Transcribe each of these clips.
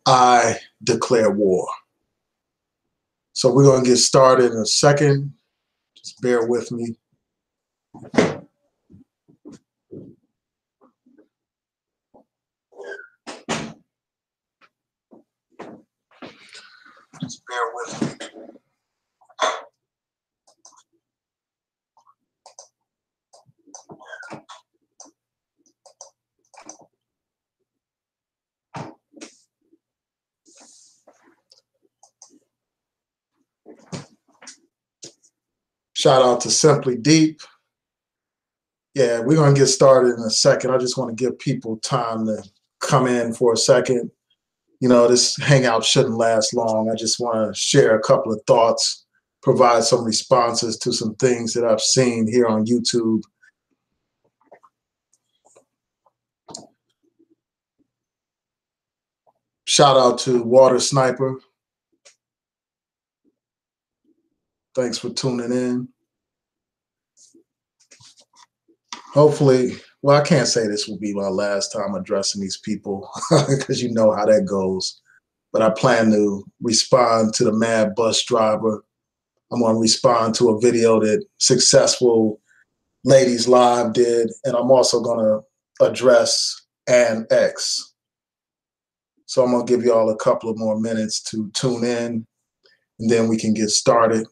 I declare war. So we're going to get started in a second. Just bear with me. Just bear with me. Shout out to Simply Deep. Yeah, we're going to get started in a second. I just want to give people time to come in for a second. You know, this hangout shouldn't last long. I just want to share a couple of thoughts, provide some responses to some things that I've seen here on YouTube. Shout out to Water Sniper. Thanks for tuning in. Hopefully, well, I can't say this will be my last time addressing these people because you know how that goes. But I plan to respond to the MadBusDriver. I'm going to respond to a video that Successful Ladies Live did, and I'm also going to address An X. So I'm going to give you all a couple of more minutes to tune in, and then we can get started.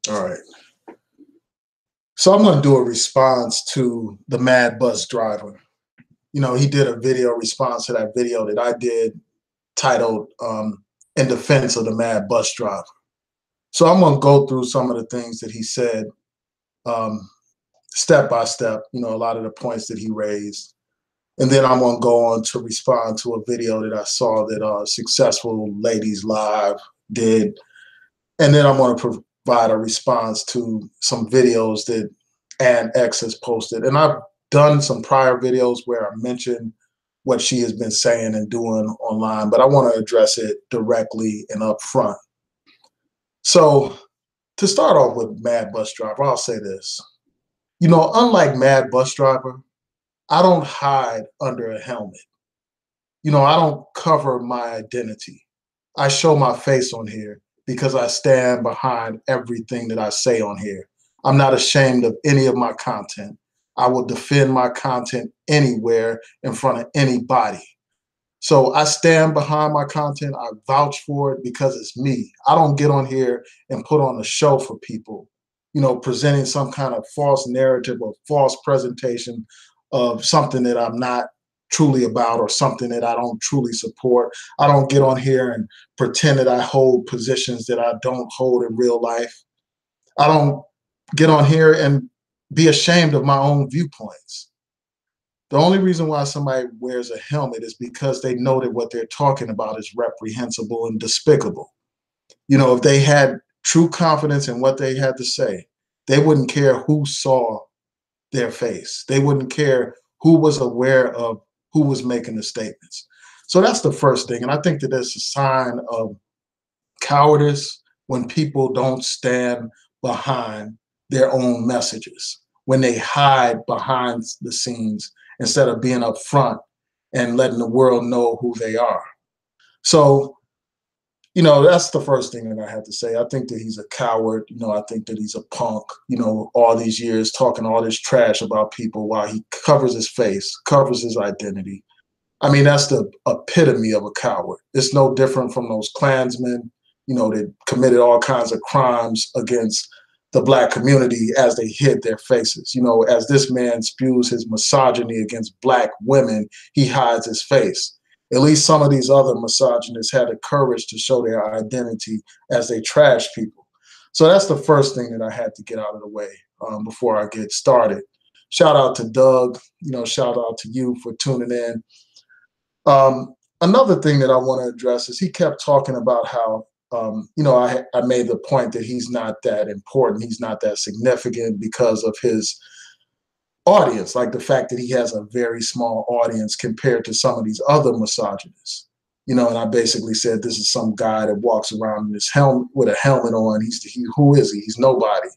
All right. So I'm going to do a response to the MadBusDriver. You know, he did a video response to that video that I did titled In Defense of the MadBusDriver. So I'm going to go through some of the things that he said step by step, you know, a lot of the points that he raised. And then I'm going to go on to respond to a video that I saw that Successful Ladies Live did. And then I'm going to provide a response to some videos that An X has posted. And I've done some prior videos where I mentioned what she has been saying and doing online, but I want to address it directly and up front. So to start off with MadBusDriver, I'll say this. You know, unlike MadBusDriver, I don't hide under a helmet. You know, I don't cover my identity. I show my face on here because I stand behind everything that I say on here. I'm not ashamed of any of my content. I will defend my content anywhere in front of anybody. So I stand behind my content. I vouch for it because it's me. I don't get on here and put on a show for people, you know, presenting some kind of false narrative or false presentation of something that I'm not truly about or something that I don't truly support. I don't get on here and pretend that I hold positions that I don't hold in real life. I don't get on here and be ashamed of my own viewpoints. The only reason why somebody wears a helmet is because they know that what they're talking about is reprehensible and despicable. You know, if they had true confidence in what they had to say, they wouldn't care who saw their face. They wouldn't care who was aware of who was making the statements. So that's the first thing. And I think that it's a sign of cowardice when people don't stand behind their own messages, when they hide behind the scenes instead of being up front and letting the world know who they are. So, you know, that's the first thing that I have to say. I think that he's a coward. You know, I think that he's a punk, you know, all these years talking all this trash about people while he covers his face, covers his identity. I mean, that's the epitome of a coward. It's no different from those Klansmen, you know, that committed all kinds of crimes against the Black community as they hid their faces. You know, as this man spews his misogyny against Black women, he hides his face. At least some of these other misogynists had the courage to show their identity as they trash people. So that's the first thing that I had to get out of the way before I get started. Shout out to Doug, you know, shout out to you for tuning in. Another thing that I want to address is he kept talking about how, you know, I made the point that he's not that important. He's not that significant because of his audience, like the fact that he has a very small audience compared to some of these other misogynists. And I basically said, this is some guy that walks around in this helmet with a helmet on. Who is he? He's nobody.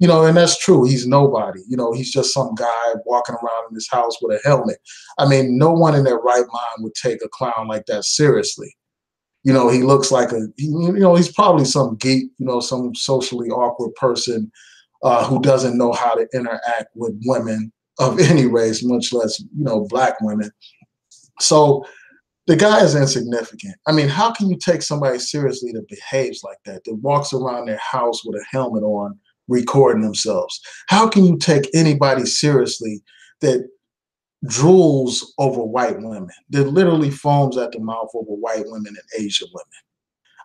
And that's true. He's nobody. He's just some guy walking around in this house with a helmet. I mean, no one in their right mind would take a clown like that seriously. He looks like he's probably some geek, some socially awkward person who doesn't know how to interact with women of any race, much less, black women. So the guy is insignificant. I mean, how can you take somebody seriously that behaves like that walks around their house with a helmet on, recording themselves? How can you take anybody seriously that drools over white women, that literally foams at the mouth over white women and Asian women?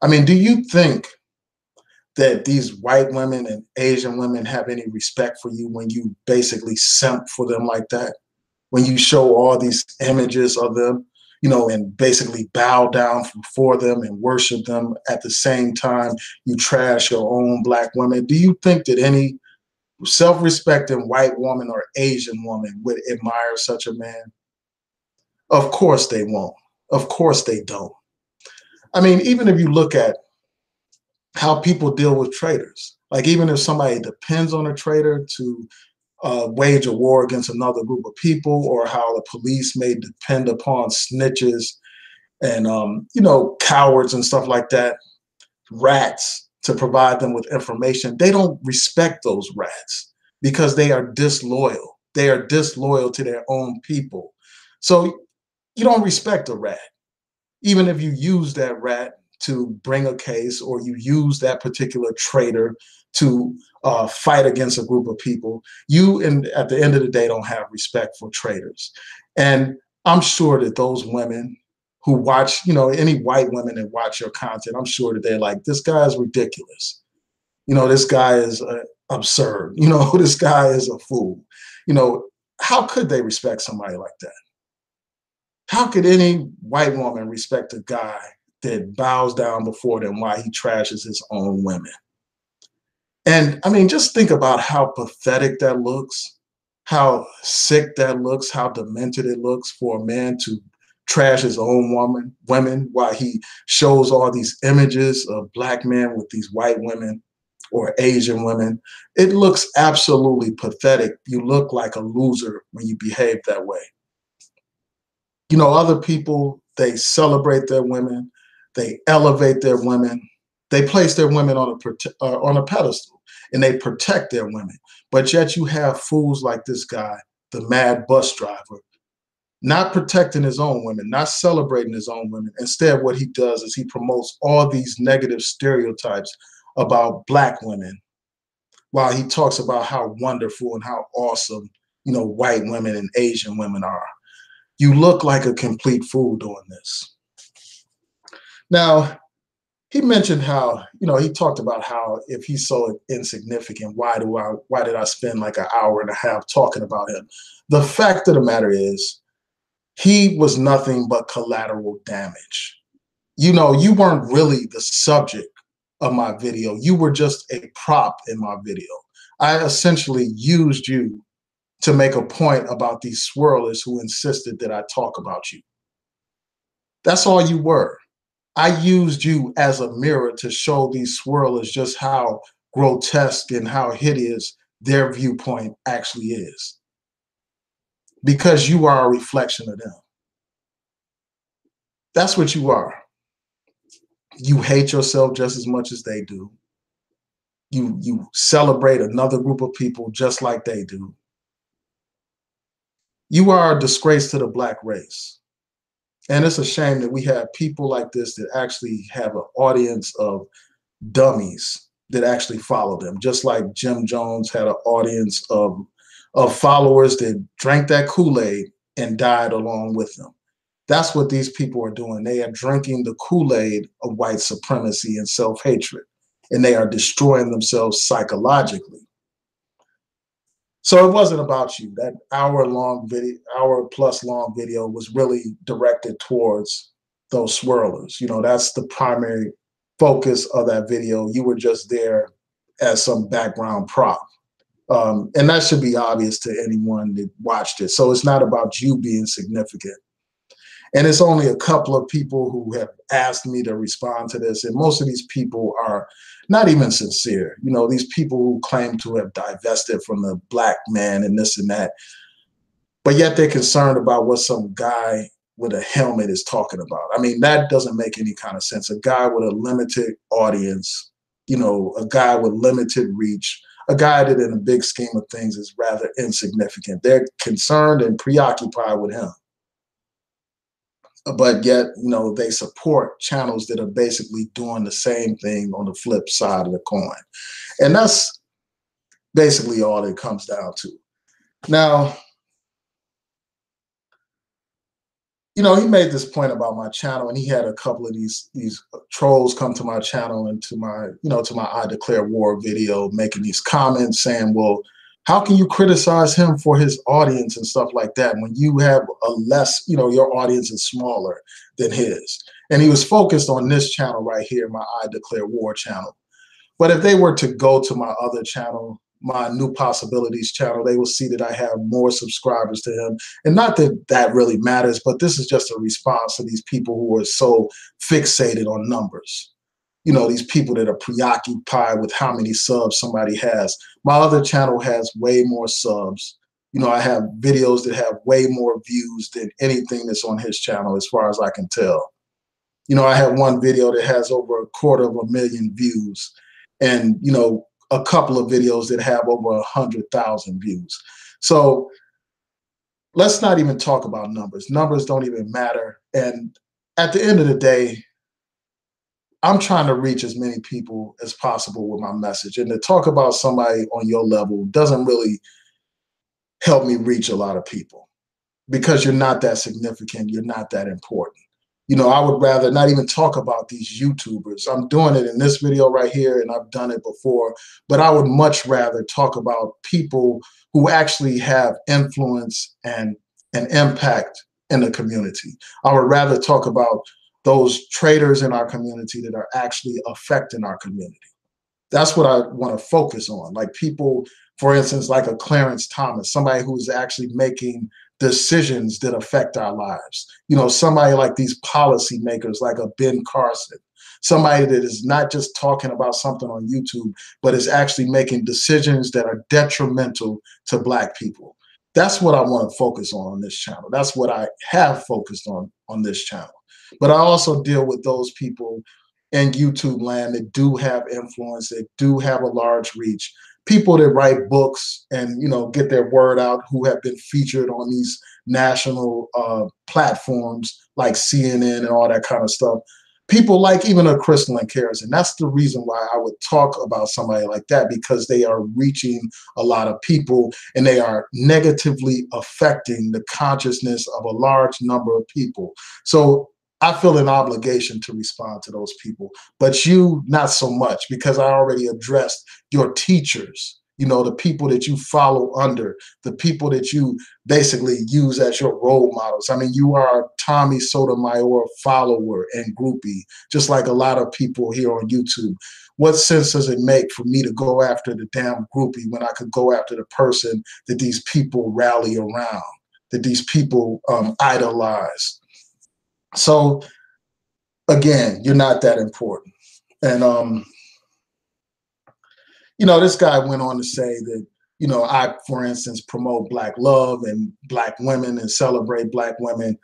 I mean, do you think that these white women and Asian women have any respect for you when you basically simp for them like that? When you show all these images of them, and basically bow down before them and worship them at the same time you trash your own black women? Do you think that any self-respecting white woman or Asian woman would admire such a man? Of course they won't. Of course they don't. I mean, even if you look at how people deal with traitors, like even if somebody depends on a traitor to wage a war against another group of people, or how the police may depend upon snitches and cowards and stuff like that, rats, to provide them with information, they don't respect those rats because they are disloyal. They are disloyal to their own people. So you don't respect a rat, even if you use that rat to bring a case, or you use that particular traitor to fight against a group of people. At the end of the day, don't have respect for traitors. And I'm sure that those women who watch, any white women that watch your content, I'm sure that they're like, this guy is ridiculous. This guy is absurd. This guy is a fool. How could they respect somebody like that? How could any white woman respect a guy that bows down before them while he trashes his own women? And I mean, just think about how pathetic that looks, how sick that looks, how demented it looks for a man to trash his own women while he shows all these images of black men with these white women or Asian women. It looks absolutely pathetic. You look like a loser when you behave that way. Other people, they celebrate their women, they elevate their women, they place their women on a pedestal, and they protect their women. But yet you have fools like this guy, the MadBusDriver, not protecting his own women, not celebrating his own women. Instead, what he does is he promotes all these negative stereotypes about black women, while he talks about how wonderful and how awesome, white women and Asian women are. You look like a complete fool doing this. Now, he mentioned how, he talked about how if he's so insignificant, why did I spend like an hour and a half talking about him? The fact of the matter is, he was nothing but collateral damage. You weren't really the subject of my video. You were just a prop in my video. I essentially used you to make a point about these swirlers who insisted that I talk about you. That's all you were. I used you as a mirror to show these swirlers just how grotesque and how hideous their viewpoint actually is, because you are a reflection of them. That's what you are. You hate yourself just as much as they do. You celebrate another group of people just like they do. You are a disgrace to the black race. And it's a shame that we have people like this that actually have an audience of dummies that actually follow them, just like Jim Jones had an audience of followers that drank that Kool-Aid and died along with them. That's what these people are doing. They are drinking the Kool-Aid of white supremacy and self-hatred, and they are destroying themselves psychologically. So it wasn't about you. That hour plus long video was really directed towards those swirlers. That's the primary focus of that video. You were just there as some background prop. And that should be obvious to anyone that watched it. So it's not about you being significant. And it's only a couple of people who have asked me to respond to this. And most of these people are not even sincere. You know, these people who claim to have divested from the black man and this and that, but yet they're concerned about what some guy with a helmet is talking about. I mean, that doesn't make any kind of sense. A guy with a limited audience, you know, a guy with limited reach, a guy that in the big scheme of things is rather insignificant. They're concerned and preoccupied with him. But yet, you know, they support channels that are basically doing the same thing on the flip side of the coin. And that's basically all it comes down to. Now, you know, he made this point about my channel, and he had a couple of these trolls come to my channel and to my, you know, to my I Declare War video, making these comments saying, well, how can you criticize him for his audience and stuff like that when you have a less, you know, your audience is smaller than his? And he was focused on this channel right here, my I Declare War channel. But if they were to go to my other channel, my New Possibilities channel, they will see that I have more subscribers to him. And not that that really matters, but this is just a response to these people who are so fixated on numbers. You know, these people that are preoccupied with how many subs somebody has. My other channel has way more subs. You know, I have videos that have way more views than anything that's on his channel, as far as I can tell. You know, I have one video that has over 250,000 views, and, you know, a couple of videos that have over 100,000 views. So let's not even talk about numbers. Numbers don't even matter. And at the end of the day, I'm trying to reach as many people as possible with my message. And to talk about somebody on your level doesn't really help me reach a lot of people, because you're not that significant. You're not that important. You know, I would rather not even talk about these YouTubers. I'm doing it in this video right here, and I've done it before, but I would much rather talk about people who actually have influence and an impact in the community. I would rather talk about those traders in our community that are actually affecting our community. That's what I want to focus on. Like people, for instance, like a Clarence Thomas, somebody who's actually making decisions that affect our lives. You know, somebody like these policymakers, like a Ben Carson, somebody that is not just talking about something on YouTube, but is actually making decisions that are detrimental to Black people. That's what I want to focus on this channel. That's what I have focused on this channel. But I also deal with those people in YouTube land that do have influence, that do have a large reach, people that write books and, you know, get their word out, who have been featured on these national platforms like CNN and all that kind of stuff. People like even a Crystal and Cares. And that's the reason why I would talk about somebody like that, because they are reaching a lot of people and they are negatively affecting the consciousness of a large number of people. So I feel an obligation to respond to those people, but you not so much, because I already addressed your teachers, you know, the people that you follow under, the people that you basically use as your role models. I mean, you are a Tommy Sotomayor follower and groupie, just like a lot of people here on YouTube. What sense does it make for me to go after the damn groupie when I could go after the person that these people rally around, that these people idolize? So again, you're not that important. And you know, this guy went on to say that, you know, I, for instance, promote Black love and Black women and celebrate Black women,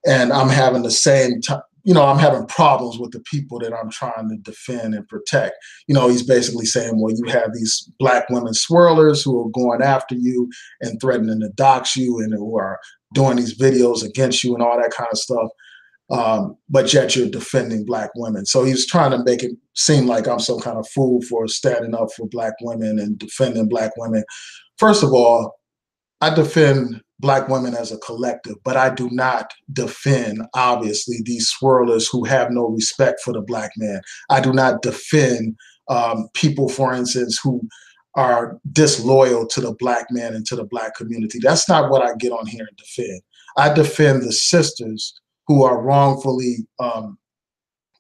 and I'm having the same you know, I'm having problems with the people that I'm trying to defend and protect. You know, he's basically saying, well, you have these Black women swirlers who are going after you and threatening to dox you, and who are doing these videos against you and all that kind of stuff. But yet you're defending Black women. So he's trying to make it seem like I'm some kind of fool for standing up for Black women and defending Black women. First of all, I defend Black women as a collective, but I do not defend, obviously, these swirlers who have no respect for the Black man. I do not defend people, for instance, who are disloyal to the Black man and to the Black community. That's not what I get on here and defend. I defend the sisters who are wrongfully,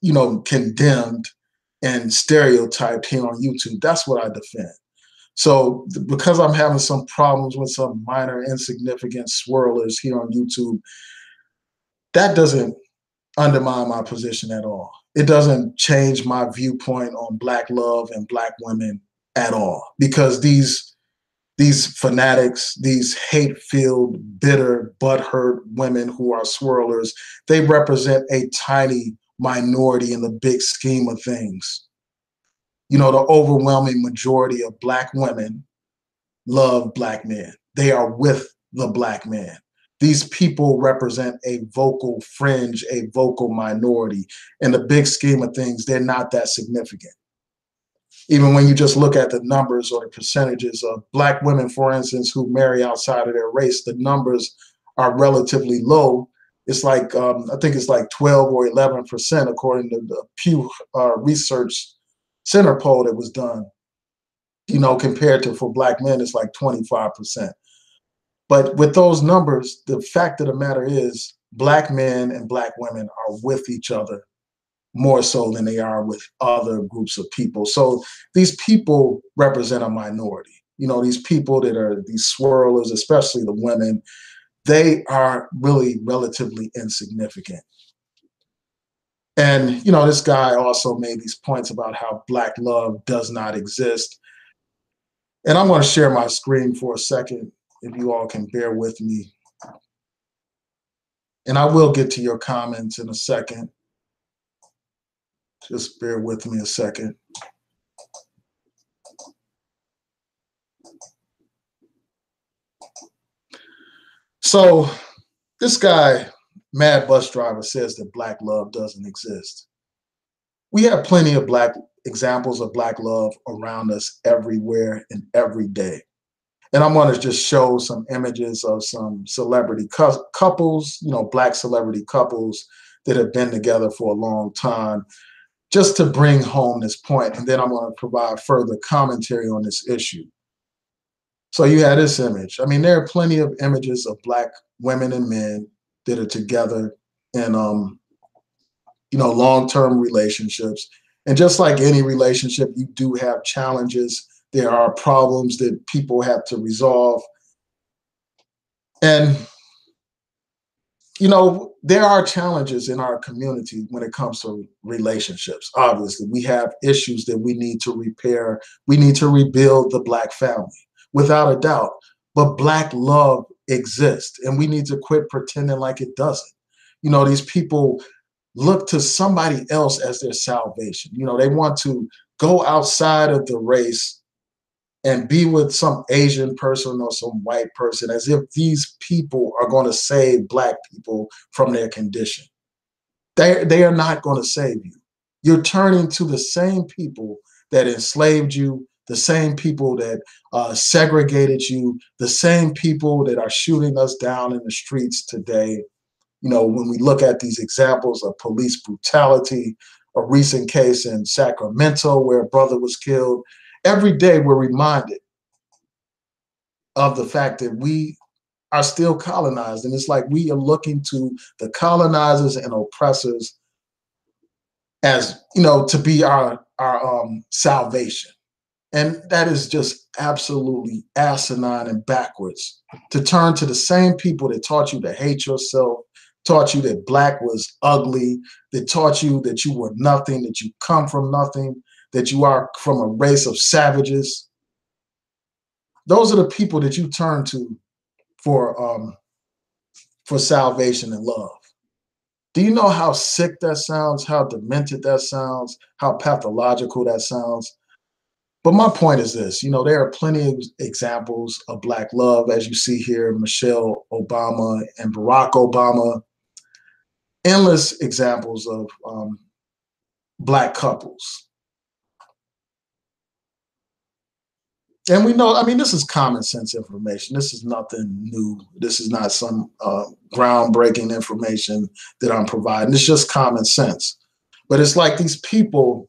you know, condemned and stereotyped here on YouTube. That's what I defend. So because I'm having some problems with some minor insignificant swirlers here on YouTube, that doesn't undermine my position at all. It doesn't change my viewpoint on Black love and Black women at all, because these fanatics, these hate-filled, bitter, butthurt women who are swirlers, they represent a tiny minority in the big scheme of things. You know, the overwhelming majority of Black women love Black men. They are with the Black man. These people represent a vocal fringe, a vocal minority. In the big scheme of things, they're not that significant. Even when you just look at the numbers or the percentages of Black women, for instance, who marry outside of their race, the numbers are relatively low. It's like, I think it's like 12 or 11%, according to the Pew Research Center poll that was done. You know, compared to for Black men, it's like 25%. But with those numbers, the fact of the matter is Black men and Black women are with each other more so than they are with other groups of people. So these people represent a minority. You know, these people that are these swirlers, especially the women, they are really relatively insignificant. And, you know, this guy also made these points about how Black love does not exist. And I'm going to share my screen for a second, if you all can bear with me. And I will get to your comments in a second. Just bear with me a second. So this guy, MadBusDriver, says that Black love doesn't exist. We have plenty of Black examples of Black love around us everywhere and every day. And I'm going to just show some images of some celebrity couples, you know, Black celebrity couples that have been together for a long time, just to bring home this point. And then I'm going to provide further commentary on this issue. So you had this image. I mean, there are plenty of images of Black women and men that are together in, you know, long-term relationships. And just like any relationship, you do have challenges. There are problems that people have to resolve. And, you know, there are challenges in our community when it comes to relationships. Obviously, we have issues that we need to repair. We need to rebuild the Black family, without a doubt. But Black love exists, and we need to quit pretending like it doesn't. You know, these people look to somebody else as their salvation. You know, they want to go outside of the race and be with some Asian person or some white person as if these people are going to save Black people from their condition. They are not going to save you. You're turning to the same people that enslaved you, the same people that segregated you, the same people that are shooting us down in the streets today. You know, when we look at these examples of police brutality, a recent case in Sacramento where a brother was killed, every day we're reminded of the fact that we are still colonized. And it's like we are looking to the colonizers and oppressors as, you know, to be our salvation. And that is just absolutely asinine and backwards, to turn to the same people that taught you to hate yourself, taught you that Black was ugly, that taught you that you were nothing, that you come from nothing, that you are from a race of savages. Those are the people that you turn to for salvation and love. Do you know how sick that sounds, how demented that sounds, how pathological that sounds? But my point is this, you know, there are plenty of examples of Black love, as you see here, Michelle Obama and Barack Obama, endless examples of Black couples. And we know, I mean, this is common sense information. This is nothing new. This is not some groundbreaking information that I'm providing. It's just common sense. But it's like these people,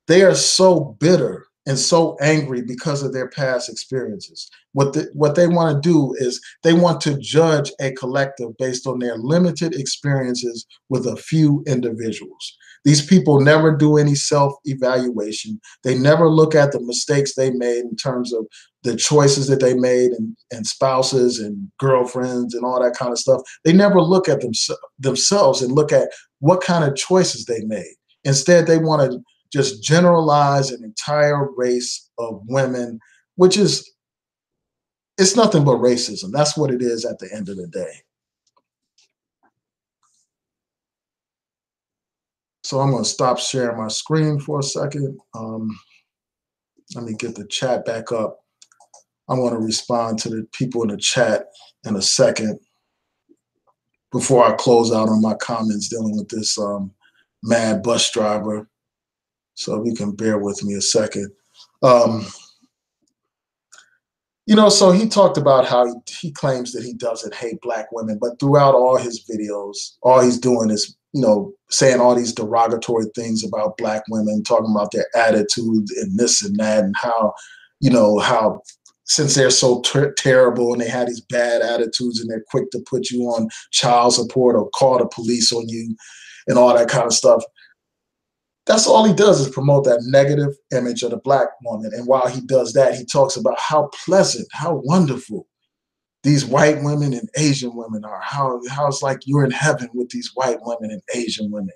they are so bitter and so angry because of their past experiences. What they want to do is they want to judge a collective based on their limited experiences with a few individuals. These people never do any self-evaluation. They never look at the mistakes they made in terms of the choices that they made, and spouses and girlfriends and all that kind of stuff. They never look at themselves and look at what kind of choices they made. Instead, they want to just generalize an entire race of women, which is, it's nothing but racism. That's what it is at the end of the day. So I'm going to stop sharing my screen for a second. Let me get the chat back up. I want to respond to the people in the chat in a second before I close out on my comments dealing with this MadBusDriver. So if you can bear with me a second. You know, so he talked about how he claims that he doesn't hate black women, but throughout all his videos, all he's doing is, you know, saying all these derogatory things about black women, talking about their attitude and this and that, and how, you know, how since they're so terrible and they had these bad attitudes and they're quick to put you on child support or call the police on you and all that kind of stuff. That's all he does is promote that negative image of the black woman. And while he does that, he talks about how pleasant, how wonderful these white women and Asian women are, how it's like you're in heaven with these white women and Asian women.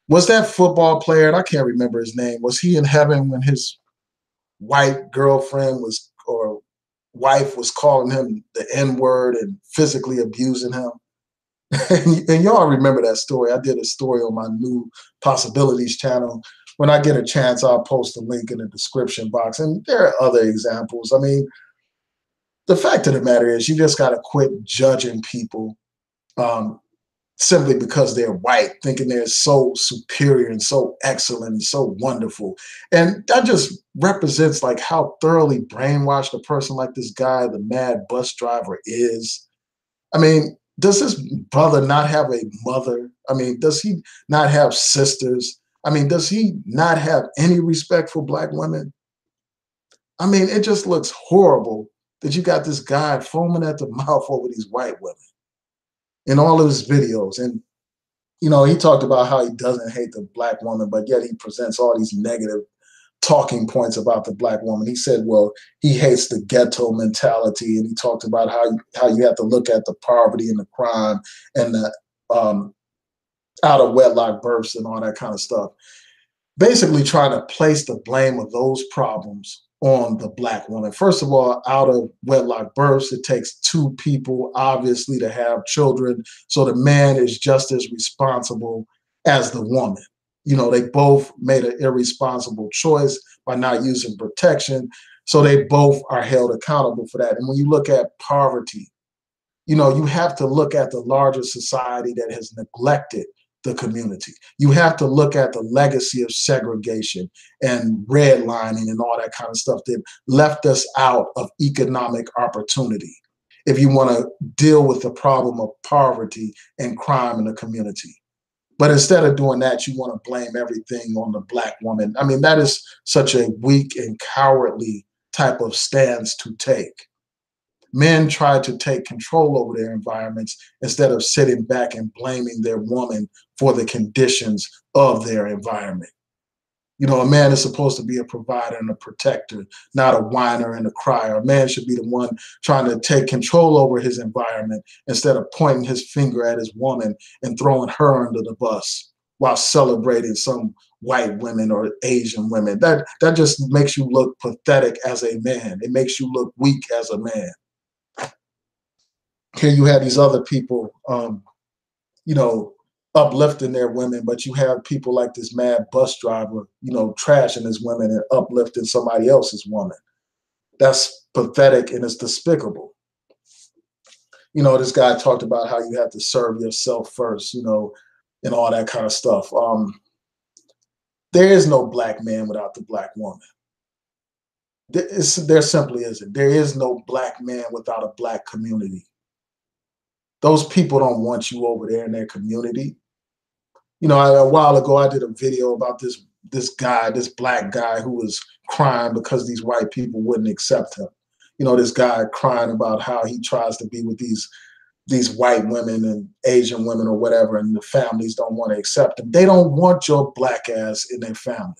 Was that football player, and I can't remember his name, was he in heaven when his white girlfriend was, or wife was calling him the N-word and physically abusing him? And y'all remember that story. I did a story on my New Possibilities channel. When I get a chance, I'll post a link in the description box. And there are other examples. I mean, the fact of the matter is you just got to quit judging people simply because they're white, thinking they're so superior and so excellent and so wonderful. And that just represents like how thoroughly brainwashed a person like this guy, the MadBusDriver, is. I mean, does this brother not have a mother? I mean, does he not have sisters? I mean, does he not have any respect for black women? I mean, it just looks horrible that you got this guy foaming at the mouth over these white women in all of his videos. And, you know, he talked about how he doesn't hate the black woman, but yet he presents all these negative talking points about the black woman. He said, well, he hates the ghetto mentality, and he talked about how you have to look at the poverty and the crime and the out of wedlock births and all that kind of stuff. Basically trying to place the blame of those problems on the black woman. First of all, out of wedlock births, it takes two people, obviously, to have children. So the man is just as responsible as the woman. You know, they both made an irresponsible choice by not using protection. So they both are held accountable for that. And when you look at poverty, you know, you have to look at the larger society that has neglected the community. You have to look at the legacy of segregation and redlining and all that kind of stuff that left us out of economic opportunity if you want to deal with the problem of poverty and crime in the community. But instead of doing that, you want to blame everything on the black woman. I mean, that is such a weak and cowardly type of stance to take. Men try to take control over their environments instead of sitting back and blaming their woman for the conditions of their environment. You know, a man is supposed to be a provider and a protector, not a whiner and a crier. A man should be the one trying to take control over his environment instead of pointing his finger at his woman and throwing her under the bus while celebrating some white women or Asian women. That just makes you look pathetic as a man. It makes you look weak as a man. Here you have these other people, you know, uplifting their women, but you have people like this MadBusDriver, you know, trashing his women and uplifting somebody else's woman. That's pathetic and it's despicable. You know, this guy talked about how you have to serve yourself first, you know, and all that kind of stuff. There is no black man without the black woman. There simply isn't. There is no black man without a black community. Those people don't want you over there in their community. You know, a while ago, I did a video about this black guy who was crying because these white people wouldn't accept him. You know, this guy crying about how he tries to be with these these white women and Asian women or whatever, and the families don't want to accept them. They don't want your black ass in their family.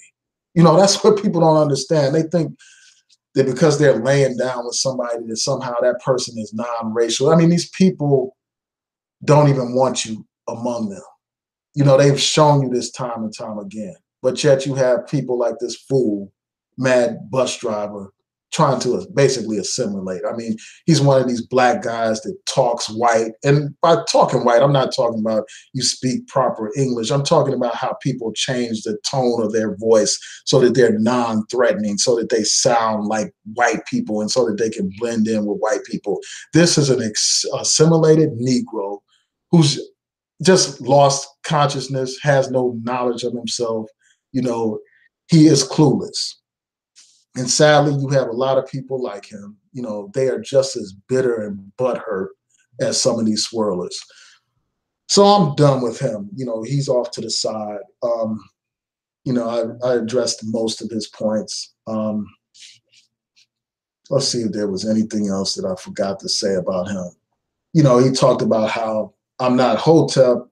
You know, that's what people don't understand. They think that because they're laying down with somebody that somehow that person is non-racial. I mean, these people don't even want you among them. You know, they've shown you this time and time again. But yet you have people like this fool, MadBusDriver, trying to basically assimilate. I mean, he's one of these black guys that talks white. And by talking white, I'm not talking about you speak proper English. I'm talking about how people change the tone of their voice so that they're non-threatening, so that they sound like white people and so that they can blend in with white people. This is an assimilated Negro who's just lost consciousness, has no knowledge of himself. You know, he is clueless. And sadly, you have a lot of people like him. You know, they are just as bitter and butthurt as some of these swirlers. So I'm done with him. You know, he's off to the side. You know, I addressed most of his points. Let's see if there was anything else that I forgot to say about him. You know, he talked about how I'm not Hotep,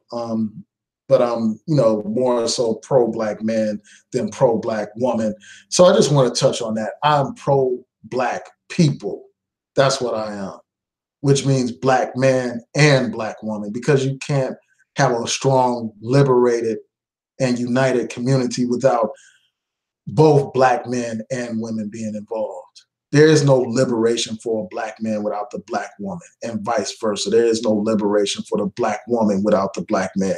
but I'm, you know, more so pro-black man than pro-black woman. So I just want to touch on that. I'm pro-black people. That's what I am, which means black man and black woman, because you can't have a strong, liberated, and united community without both black men and women being involved. There is no liberation for a black man without the black woman, and vice versa. There is no liberation for the black woman without the black man.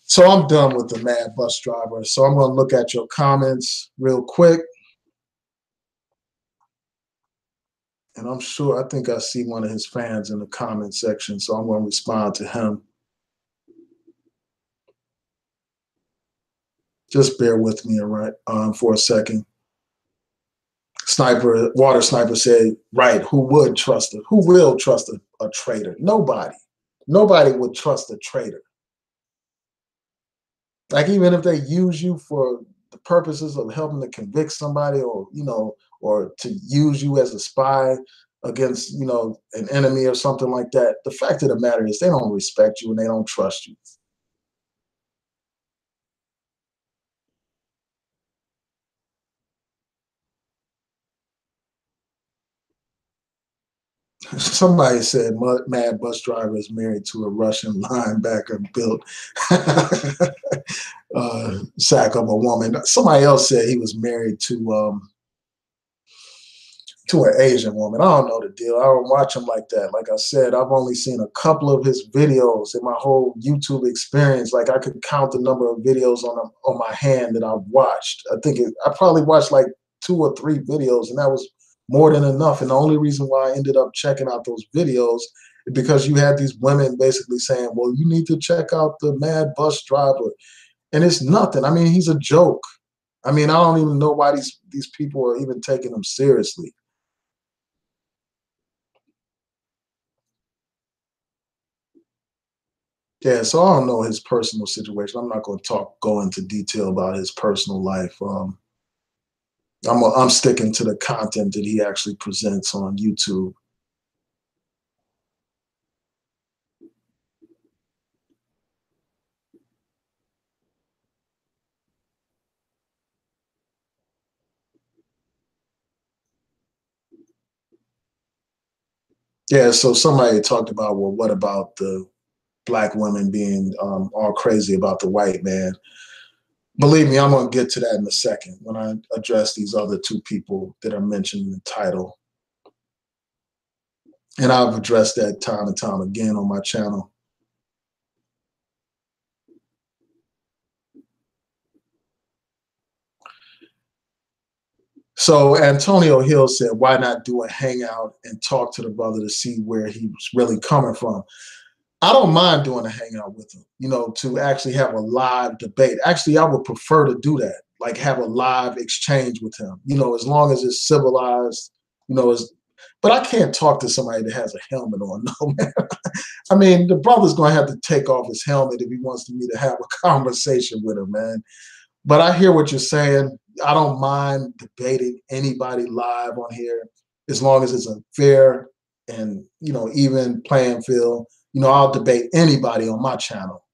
So I'm done with the MadBusDriver. So I'm going to look at your comments real quick. And I'm sure, I think I see one of his fans in the comment section, so I'm going to respond to him. Just bear with me for a second. Water Sniper said, right, who will trust a traitor? Nobody. Nobody would trust a traitor. Like, even if they use you for the purposes of helping to convict somebody, or, you know, or to use you as a spy against, you know, an enemy or something like that, the fact of the matter is they don't respect you and they don't trust you. Somebody said MadBusDriver is married to a Russian linebacker built sack of a woman. Somebody else said he was married to an Asian woman. I don't know the deal. I don't watch him like that. Like I said, I've only seen a couple of his videos in my whole YouTube experience. Like, I could count the number of videos on my hand that I've watched. I probably watched like 2 or 3 videos, and that was more than enough. And the only reason why I ended up checking out those videos is because you had these women basically saying, well, you need to check out the MadBusDriver. And it's nothing. I mean, he's a joke. I mean, I don't even know why these people are even taking him seriously. Yeah, so I don't know his personal situation. I'm not going to go into detail about his personal life. I'm sticking to the content that he actually presents on YouTube. Yeah, so somebody talked about, well, what about the black women being all crazy about the white man? Believe me, I'm going to get to that in a second when I address these other 2 people that are mentioned in the title. And I've addressed that time and time again on my channel. So Antonio Hill said, why not do a hangout and talk to the brother to see where he's really coming from? I don't mind doing a hangout with him, you know, to actually have a live debate. Actually, I would prefer to do that, like have a live exchange with him, you know, as long as it's civilized, you know. But I can't talk to somebody that has a helmet on. No, man. I mean, the brother's going to have to take off his helmet if he wants me to have a conversation with him, man. But I hear what you're saying. I don't mind debating anybody live on here as long as it's a fair and even playing field. I'll debate anybody on my channel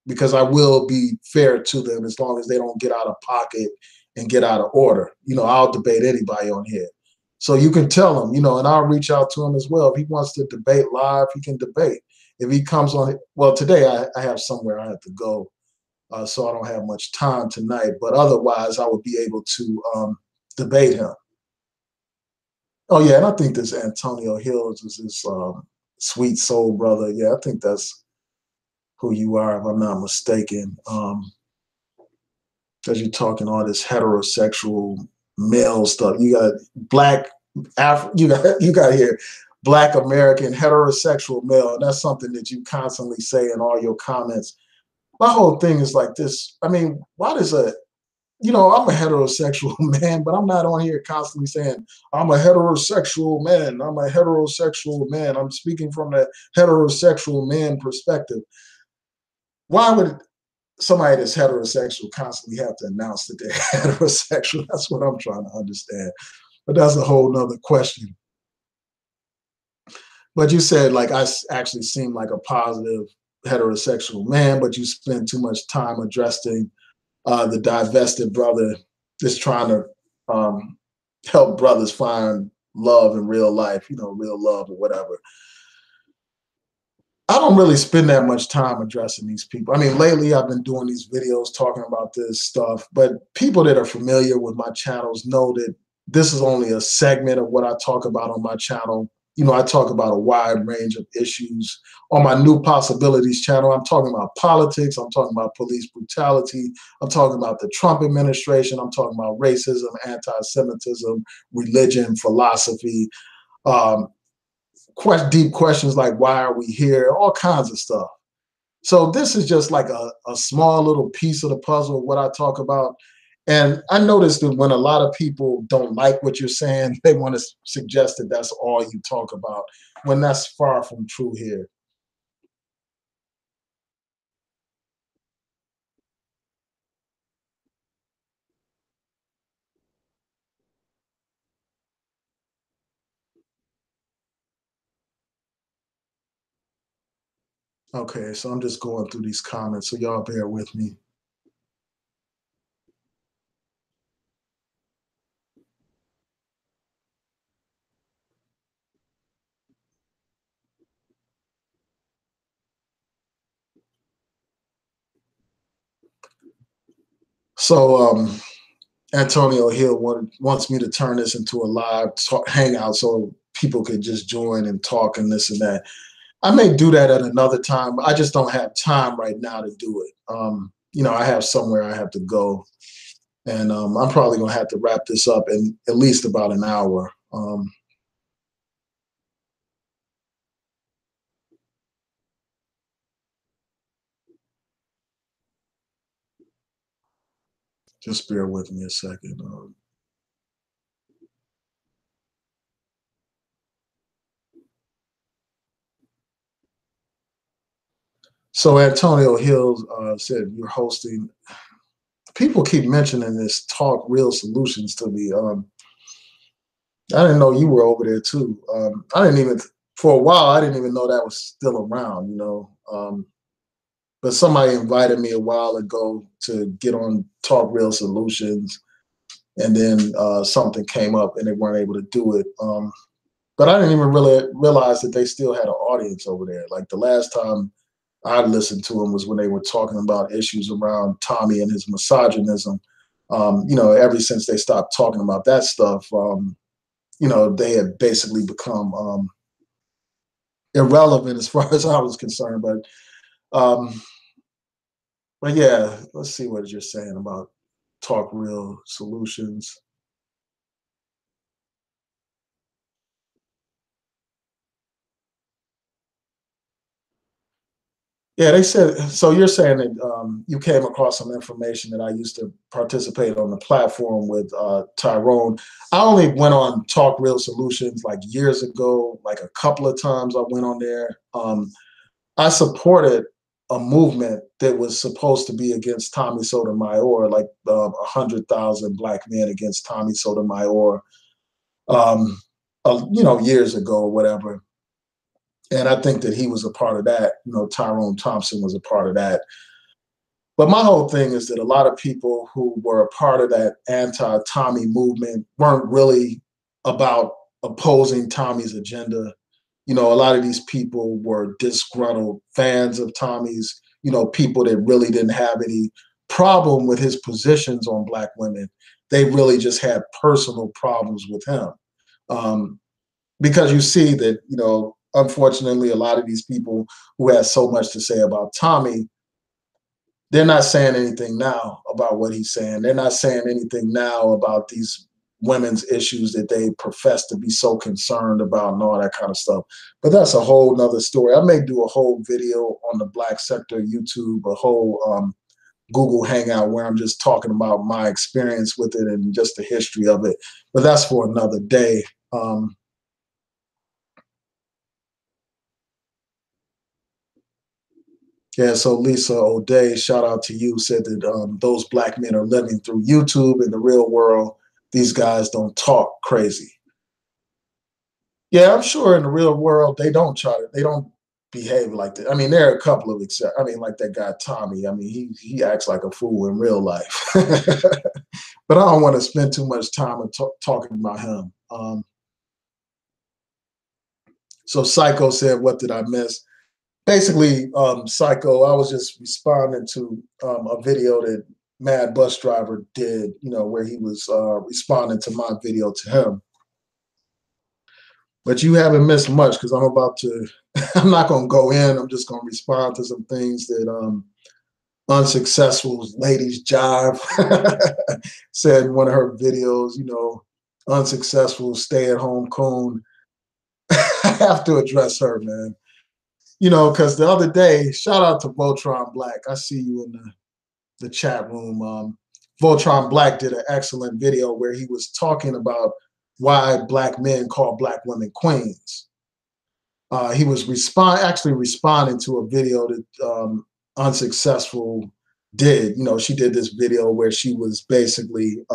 because I will be fair to them as long as they don't get out of pocket and get out of order. I'll debate anybody on here. So you can tell him, and I'll reach out to him as well. If he wants to debate live, he can debate. If he comes on it, well, today I have somewhere I have to go, so I don't have much time tonight. But otherwise, I would be able to debate him. Oh yeah, and I think this Antonio Hills is his sweet soul brother. Yeah, I think that's who you are, if I'm not mistaken. Because you're talking all this heterosexual male stuff. You got black you got here black American heterosexual male, and that's something that you constantly say in all your comments. My whole thing is like this. I mean, why does I'm a heterosexual man, but I'm not on here constantly saying I'm a heterosexual man. I'm a heterosexual man. I'm speaking from the heterosexual man perspective. Why would somebody that's heterosexual constantly have to announce that they're heterosexual? That's what I'm trying to understand. But that's a whole nother question. But you said like I actually seem like a positive heterosexual man, but you spend too much time addressing the divested brother that's trying to help brothers find love in real life, real love or whatever. I don't really spend that much time addressing these people. I mean, lately I've been doing these videos talking about this stuff, but people that are familiar with my channels know that this is only a segment of what I talk about on my channel. I talk about a wide range of issues. On my New Possibilities channel, I'm talking about politics, I'm talking about police brutality, I'm talking about the Trump administration, I'm talking about racism, anti-Semitism, religion, philosophy, deep questions like why are we here, all kinds of stuff. So this is just like a small little piece of the puzzle of what I talk about. And I noticed that when a lot of people don't like what you're saying, they want to suggest that that's all you talk about, when that's far from true here. Okay, so I'm just going through these comments, so y'all bear with me. So Antonio Hill wants me to turn this into a live hangout so people could just join and talk and this and that. I may do that at another time. I just don't have time right now to do it. I have somewhere I have to go, and I'm probably gonna have to wrap this up in at least about an hour. Just bear with me a second. So Antonio Hill said you're hosting. People keep mentioning this Talk Real Solutions to me. I didn't know you were over there too. I didn't even, for a while, I didn't even know that was still around. But somebody invited me a while ago to get on Talk Real Solutions, and then something came up and they weren't able to do it. But I didn't even really realize that they still had an audience over there. Like the last time I listened to them was when they were talking about issues around Tommy and his misogynism. Ever since they stopped talking about that stuff, they had basically become irrelevant as far as I was concerned. Um, but yeah, let's see what you're saying about Talk Real Solutions. Yeah, they said, so you're saying that you came across some information that I used to participate on the platform with Tyrone. I only went on Talk Real Solutions like years ago, like a couple of times I went on there. I supported a movement that was supposed to be against Tommy Sotomayor, like 100,000 black men against Tommy Sotomayor, years ago or whatever. And I think that he was a part of that. You know, Tyrone Thompson was a part of that. But my whole thing is that a lot of people who were a part of that anti-Tommy movement weren't really about opposing Tommy's agenda. You know, a lot of these people were disgruntled fans of Tommy's, you know, people that really didn't have any problem with his positions on Black women. They really just had personal problems with him. Um, because you see that, you know, unfortunately, a lot of these people who had so much to say about Tommy, they're not saying anything now about what he's saying. They're not saying anything now about these women's issues that they profess to be so concerned about and all that kind of stuff. But that's a whole nother story. I may do a whole video on the Black sector YouTube, a whole Google Hangout where I'm just talking about my experience with it and just the history of it. But that's for another day. Yeah, so Lisa O'Day, shout out to you, said that those Black men are living through YouTube. In the real world, these guys don't talk crazy. Yeah, I'm sure in the real world they don't behave like that. I mean, there are a couple of exceptions. I mean, like that guy Tommy. I mean, he acts like a fool in real life. But I don't want to spend too much time talking about him. So Psycho said, "What did I miss?" Basically, Psycho, I was just responding to a video that MadBusDriver did, you know, where he was responding to my video to him. But you haven't missed much because I'm about to, I'm not going to go in. I'm just going to respond to some things that unsuccessful ladies jive said in one of her videos, you know, unsuccessful stay at home coon. I have to address her, man. You know, because the other day, shout out to Voltron Black. I see you in the chat room. Voltron Black did an excellent video where he was talking about why Black men call Black women queens. He was actually responding to a video that Unsuccessful did. You know, she did this video where she was basically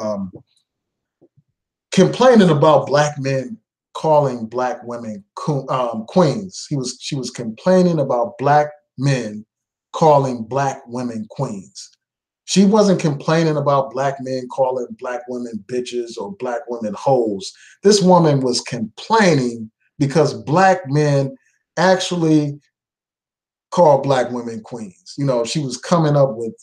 complaining about Black men calling Black women queens. She was complaining about Black men calling Black women queens. She wasn't complaining about Black men calling Black women bitches or Black women hoes. This woman was complaining because Black men actually call Black women queens. You know, she was coming up with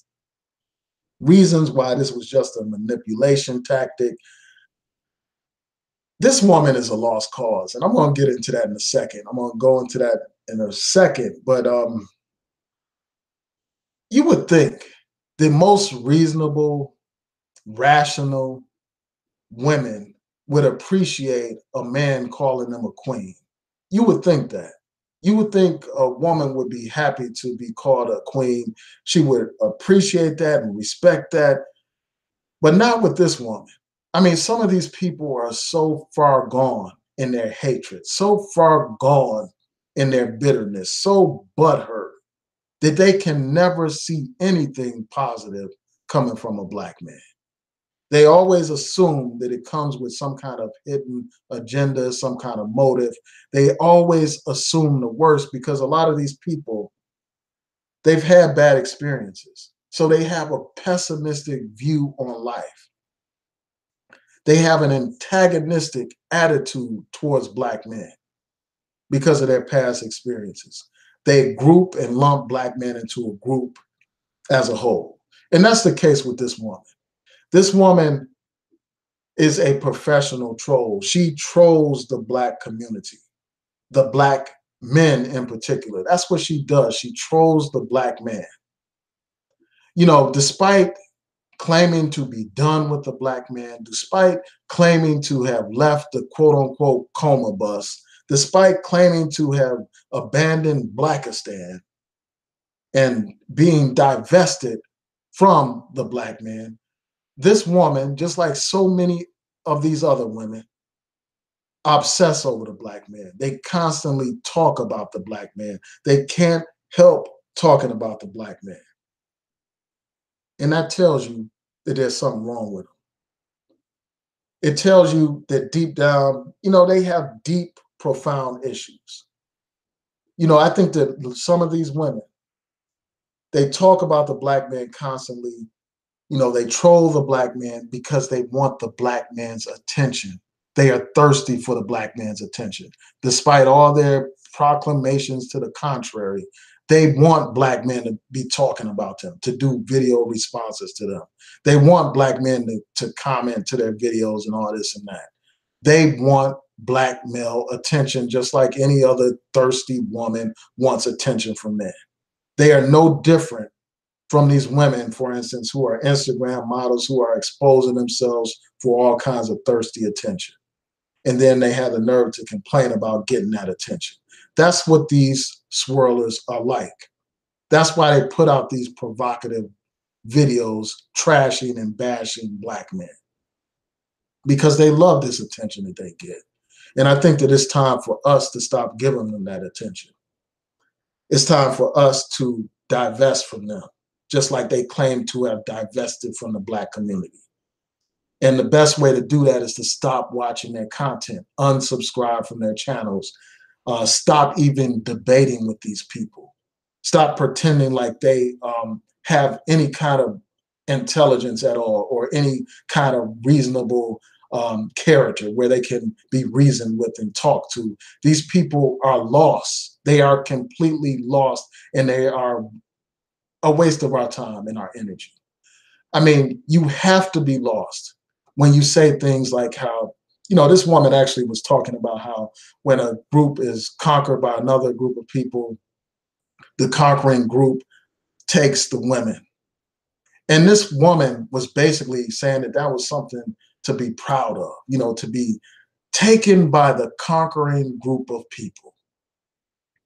reasons why this was just a manipulation tactic. This woman is a lost cause, and I'm going to get into that in a second. I'm going to go into that in a second, but you would think the most reasonable, rational women would appreciate a man calling them a queen. You would think that. You would think a woman would be happy to be called a queen. She would appreciate that and respect that, but not with this woman. I mean, some of these people are so far gone in their hatred, so far gone in their bitterness, so butthurt that they can never see anything positive coming from a Black man. They always assume that it comes with some kind of hidden agenda, some kind of motive. They always assume the worst because a lot of these people, they've had bad experiences. So they have a pessimistic view on life. They have an antagonistic attitude towards Black men because of their past experiences. They group and lump Black men into a group as a whole. And that's the case with this woman. This woman is a professional troll. She trolls the Black community, the Black men in particular. That's what she does. She trolls the Black man. You know, despite claiming to be done with the Black man, despite claiming to have left the quote unquote Coma bus, despite claiming to have abandoned Blackistan and being divested from the Black man, this woman, just like so many of these other women, obsess over the Black man. They constantly talk about the Black man. They can't help talking about the Black man. And that tells you that there's something wrong with them. It tells you that deep down, you know, they have deep, profound issues. I think that some of these women, they talk about the black man constantly. They troll the black man because they want the black man's attention. They are thirsty for the black man's attention. Despite all their proclamations to the contrary, they want black men to be talking about them, to do video responses to them. They want black men to comment to their videos and all this and that. They want black male attention just like any other thirsty woman wants attention from men. They are no different from these women, for instance, who are Instagram models, who are exposing themselves for all kinds of thirsty attention. And then they have the nerve to complain about getting that attention. That's what these swirlers are like. That's why they put out these provocative videos trashing and bashing black men, because they love this attention that they get. And I think that it's time for us to stop giving them that attention. It's time for us to divest from them, just like they claim to have divested from the black community. And the best way to do that is to stop watching their content, unsubscribe from their channels, stop even debating with these people, stop pretending like they have any kind of intelligence at all or any kind of reasonable character where they can be reasoned with and talk to. These people are lost. They are completely lost, and they are a waste of our time and our energy. I mean, you have to be lost when you say things like how, this woman actually was talking about how when a group is conquered by another group of people, the conquering group takes the women. And this woman was basically saying that that was something to be proud of, to be taken by the conquering group of people.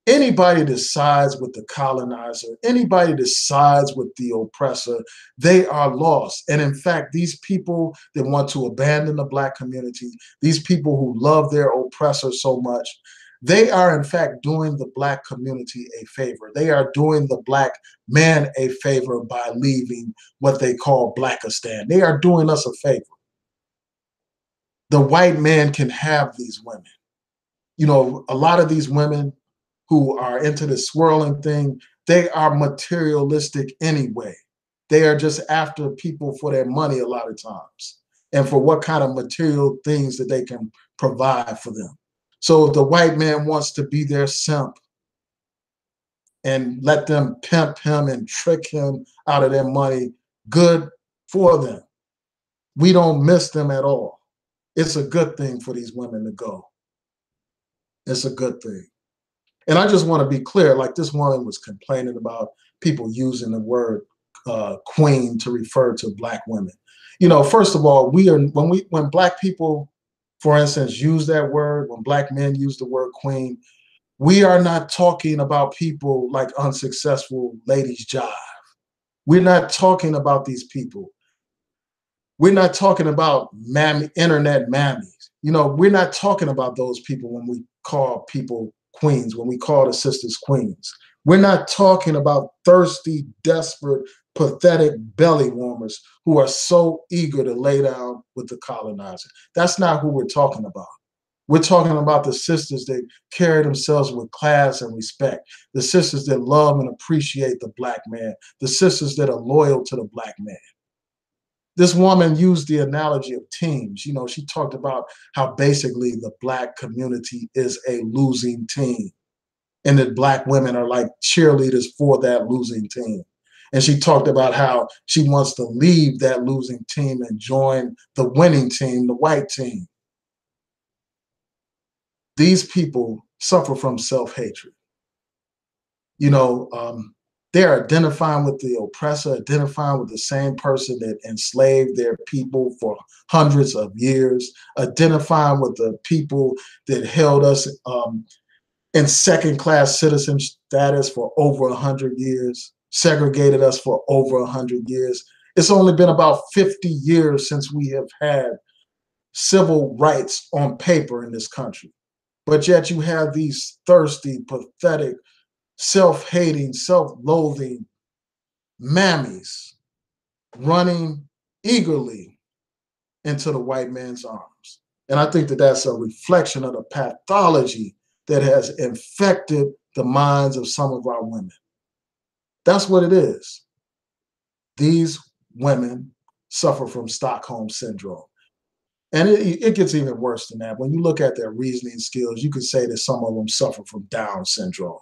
Anybody that sides with the colonizer, anybody that sides with the oppressor, they are lost. And in fact, these people that want to abandon the black community, these people who love their oppressor so much, they are in fact doing the black community a favor. They are doing the black man a favor by leaving what they call Blackistan. They are doing us a favor. The white man can have these women. A lot of these women who are into the swirling thing, they are materialistic anyway. They are just after people for their money a lot of times and for what kind of material things that they can provide for them. So if the white man wants to be their simp and let them pimp him and trick him out of their money, good for them. We don't miss them at all. It's a good thing for these women to go. It's a good thing. And I just want to be clear, like this woman was complaining about people using the word queen to refer to black women. First of all, when black people, for instance, use that word, when black men use the word queen, we are not talking about people like unsuccessful ladies jive. We're not talking about these people. We're not talking about internet mammies. We're not talking about those people when we call people queens, when we call the sisters queens. We're not talking about thirsty, desperate, pathetic belly warmers who are so eager to lay down with the colonizer. That's not who we're talking about. We're talking about the sisters that carry themselves with class and respect, the sisters that love and appreciate the black man, the sisters that are loyal to the black man. This woman used the analogy of teams. She talked about how basically the black community is a losing team and that black women are like cheerleaders for that losing team. And she talked about how she wants to leave that losing team and join the winning team, the white team. These people suffer from self-hatred. They're identifying with the oppressor, identifying with the same person that enslaved their people for hundreds of years, identifying with the people that held us in second-class citizen status for over 100 years, segregated us for over 100 years. It's only been about 50 years since we have had civil rights on paper in this country. But yet you have these thirsty, pathetic, self-hating, self-loathing mammies running eagerly into the white man's arms. And I think that that's a reflection of the pathology that has infected the minds of some of our women. That's what it is. These women suffer from Stockholm syndrome. And it gets even worse than that. When you look at their reasoning skills, you could say that some of them suffer from Down syndrome.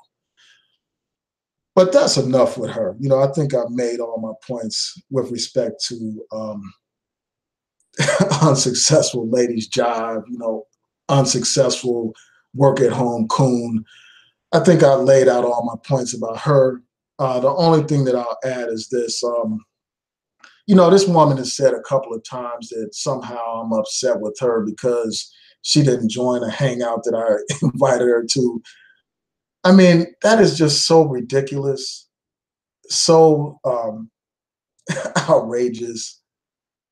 But that's enough with her. I think I've made all my points with respect to unsuccessful ladies jive, unsuccessful work at home coon. I think I laid out all my points about her. The only thing that I'll add is this. This woman has said a couple of times that somehow I'm upset with her because she didn't join a hangout that I invited her to. I mean, that is just so ridiculous, so outrageous.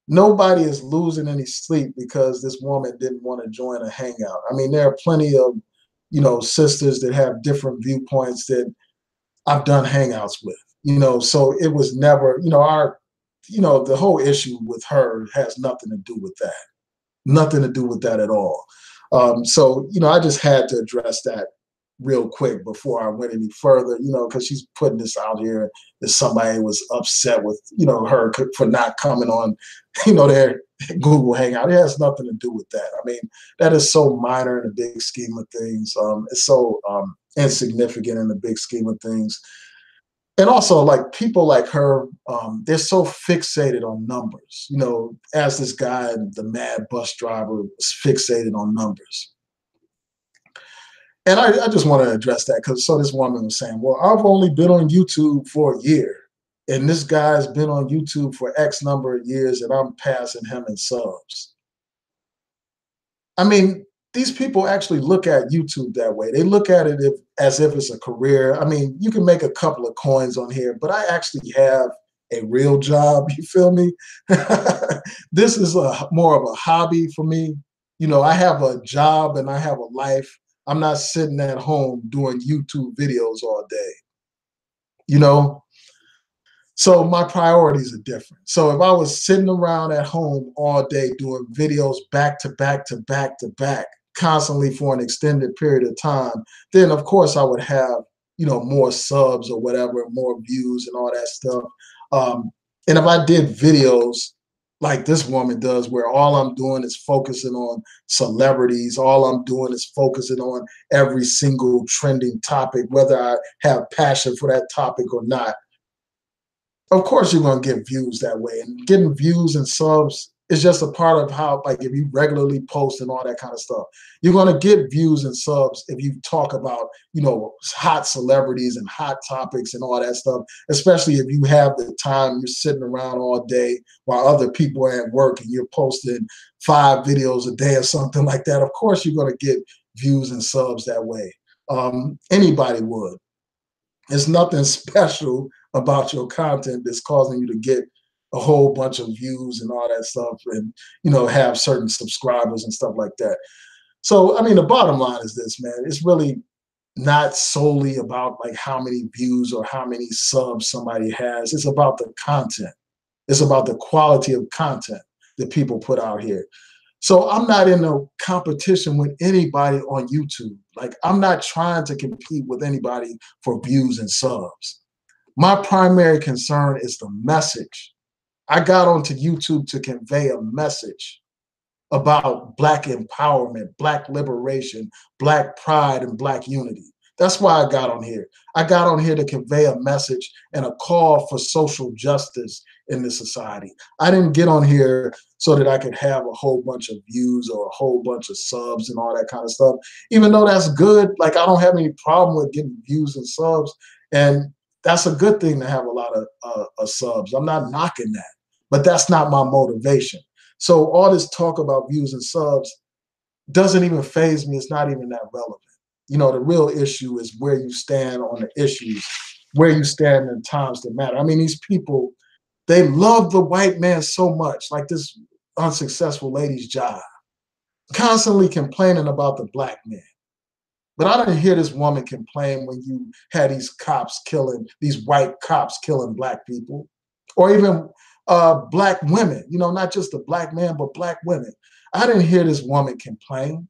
Nobody is losing any sleep because this woman didn't want to join a hangout. I mean, there are plenty of, sisters that have different viewpoints that I've done hangouts with, so it was never, the whole issue with her has nothing to do with that. Nothing to do with that at all. So, I just had to address that real quick before I went any further, because she's putting this out here that somebody was upset with, her for not coming on, their Google Hangout. It has nothing to do with that. I mean, that is so minor in the big scheme of things. It's so insignificant in the big scheme of things. And also, like, people like her, they're so fixated on numbers, as this guy, the MadBusDriver, was fixated on numbers. And I just want to address that because this woman was saying, well, I've only been on YouTube for a year, and this guy's been on YouTube for X number of years, and I'm passing him in subs. I mean, these people actually look at YouTube that way. They look at it as if it's a career. I mean, you can make a couple of coins on here, but I actually have a real job. You feel me? This is more of a hobby for me. I have a job and I have a life. I'm not sitting at home doing YouTube videos all day, So my priorities are different. So if I was sitting around at home all day doing videos back to back to back to back, constantly for an extended period of time, then of course I would have, more subs or whatever, more views and all that stuff. And if I did videos like this woman does, where all I'm doing is focusing on celebrities, all I'm doing is focusing on every single trending topic, whether I have passion for that topic or not, of course you're going to get views that way. And getting views and subs is just a part of how, like, if you regularly post and all that kind of stuff, you're going to get views and subs if you talk about, hot celebrities and hot topics and all that stuff, especially if you have the time, you're sitting around all day while other people are at work and you're posting 5 videos a day or something like that. Of course you're going to get views and subs that way. Anybody would. It's nothing special about your content that's causing you to get a whole bunch of views and all that stuff and, have certain subscribers and stuff like that. So, I mean, the bottom line is this, man. It's really not solely about like how many views or how many subs somebody has. It's about the content. It's about the quality of content that people put out here. So I'm not in a competition with anybody on YouTube. Like, I'm not trying to compete with anybody for views and subs. My primary concern is the message. I got onto YouTube to convey a message about Black empowerment, Black liberation, Black pride, and Black unity. That's why I got on here. I got on here to convey a message and a call for social justice in this society. I didn't get on here so that I could have a whole bunch of views or a whole bunch of subs and all that kind of stuff. Even though that's good, like, I don't have any problem with getting views and subs. And that's a good thing to have a lot of subs. I'm not knocking that, but that's not my motivation. So all this talk about views and subs doesn't even faze me. It's not even that relevant. The real issue is where you stand on the issues, where you stand in times that matter. I mean, these people, they love the white man so much, like this unsuccessful lady's job, constantly complaining about the Black man. But I didn't hear this woman complain when you had these white cops killing Black people, or even Black women, not just the Black man, but Black women. I didn't hear this woman complain.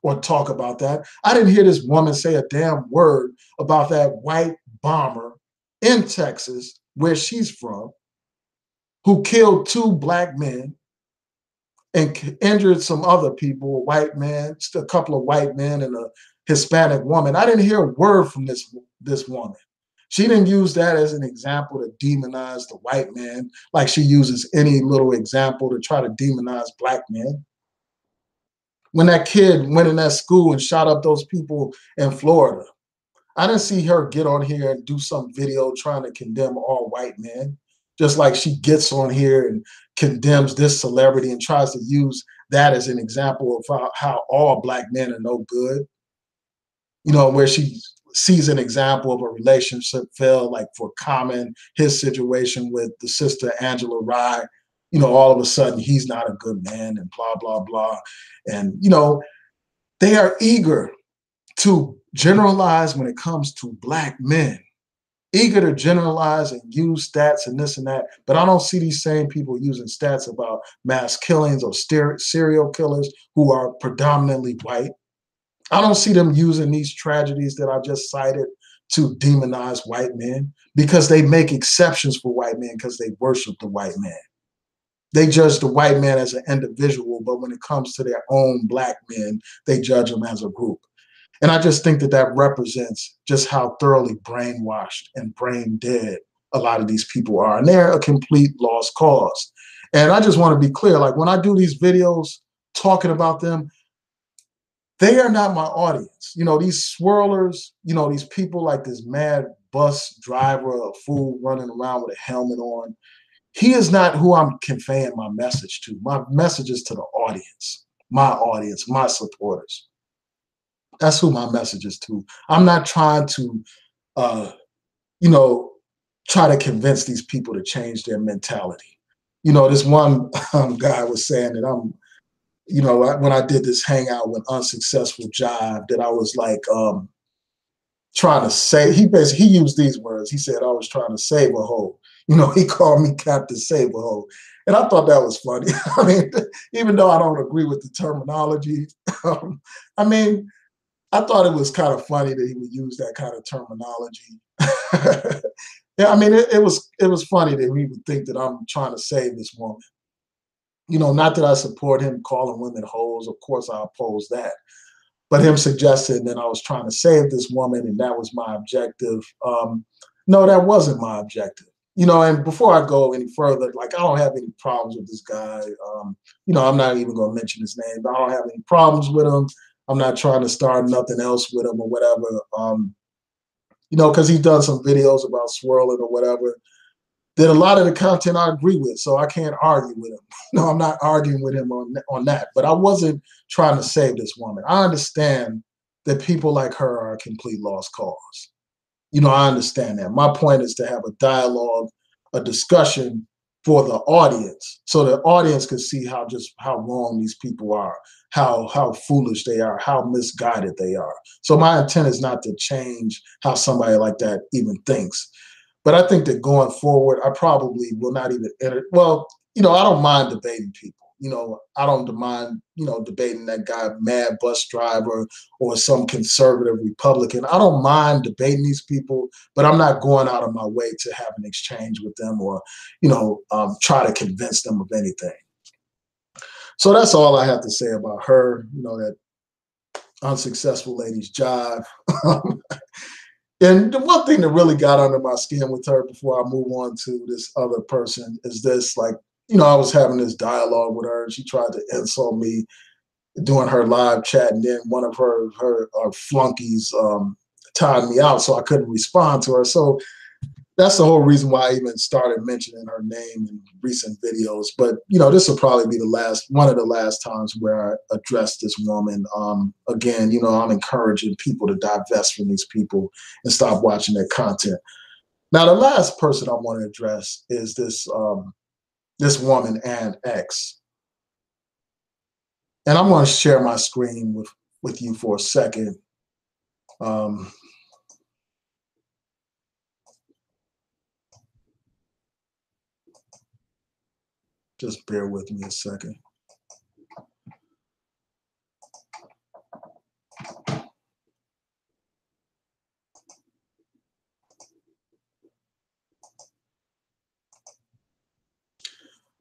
or talk about that. I didn't hear this woman say a damn word about that white bomber in Texas, where she's from, who killed 2 black men and injured some other people, a white man, just a couple of white men and a Hispanic woman. I didn't hear a word from this woman. She didn't use that as an example to demonize the white man like she uses any little example to try to demonize black men. When that kid went in that school and shot up those people in Florida, I didn't see her get on here and do some video trying to condemn all white men, just like she gets on here and condemns this celebrity and tries to use that as an example of how all black men are no good. You know, where she sees an example of a relationship fail, like for Common, his situation with the sister Angela Rye, you know, all of a sudden he's not a good man and blah, blah, blah. And, you know, they are eager to generalize when it comes to black men, eager to generalize and use stats and this and that. But I don't see these same people using stats about mass killings or serial killers who are predominantly white. I don't see them using these tragedies that I just cited to demonize white men, because they make exceptions for white men because they worship the white man. They judge the white man as an individual, but when it comes to their own black men, they judge them as a group. And I just think that that represents just how thoroughly brainwashed and brain dead a lot of these people are. And they're a complete lost cause. And I just want to be clear, like when I do these videos talking about them, they are not my audience. You know, these swirlers, you know, these people like this mad bus driver, a fool running around with a helmet on. He is not who I'm conveying my message to. My message is to the audience, my supporters. That's who my message is to. I'm not trying to, uh, you know, try to convince these people to change their mentality. You know, this one guy was saying that you know, when I did this hangout with Unsuccessful Jive, that I was like trying to say, he used these words. He said I was trying to save a hoe. You know, he called me Captain Save a Hoe. And I thought that was funny. I mean, even though I don't agree with the terminology, I mean, I thought it was kind of funny that he would use that kind of terminology. Yeah, I mean, it was funny that he would think that I'm trying to save this woman. You know, not that I support him calling women hoes. Of course, I oppose that. But him suggesting that I was trying to save this woman and that was my objective. No, that wasn't my objective. You know, and before I go any further, like I don't have any problems with this guy. You know, I'm not even going to mention his name, but I don't have any problems with him. I'm not trying to start nothing else with him or whatever. You know, because he's done some videos about swirling or whatever. That a lot of the content I agree with, so I can't argue with him. No, I'm not arguing with him on that. But I wasn't trying to save this woman. I understand that people like her are a complete lost cause. You know, I understand that. My point is to have a dialogue, a discussion for the audience, so the audience could see how wrong these people are, how foolish they are, how misguided they are. So my intent is not to change how somebody like that even thinks. But I think that going forward, I probably will not even enter. Well, you know, I don't mind debating people. You know, I don't mind, you know, debating that guy, MadBusDriver, or some conservative Republican. I don't mind debating these people, but I'm not going out of my way to have an exchange with them or, you know, try to convince them of anything. So that's all I have to say about her. You know, that unsuccessful lady's jive. And the one thing that really got under my skin with her before I move on to this other person is this, like, you know, I was having this dialogue with her and she tried to insult me doing her live chat. And then one of her flunkies tied me out so I couldn't respond to her. So that's the whole reason why I even started mentioning her name in recent videos. But you know, this will probably be one of the last times where I address this woman. Again, you know, I'm encouraging people to divest from these people and stop watching their content. Now, the last person I want to address is this woman, Ann X, and I'm going to share my screen with you for a second. Um, just bear with me a second.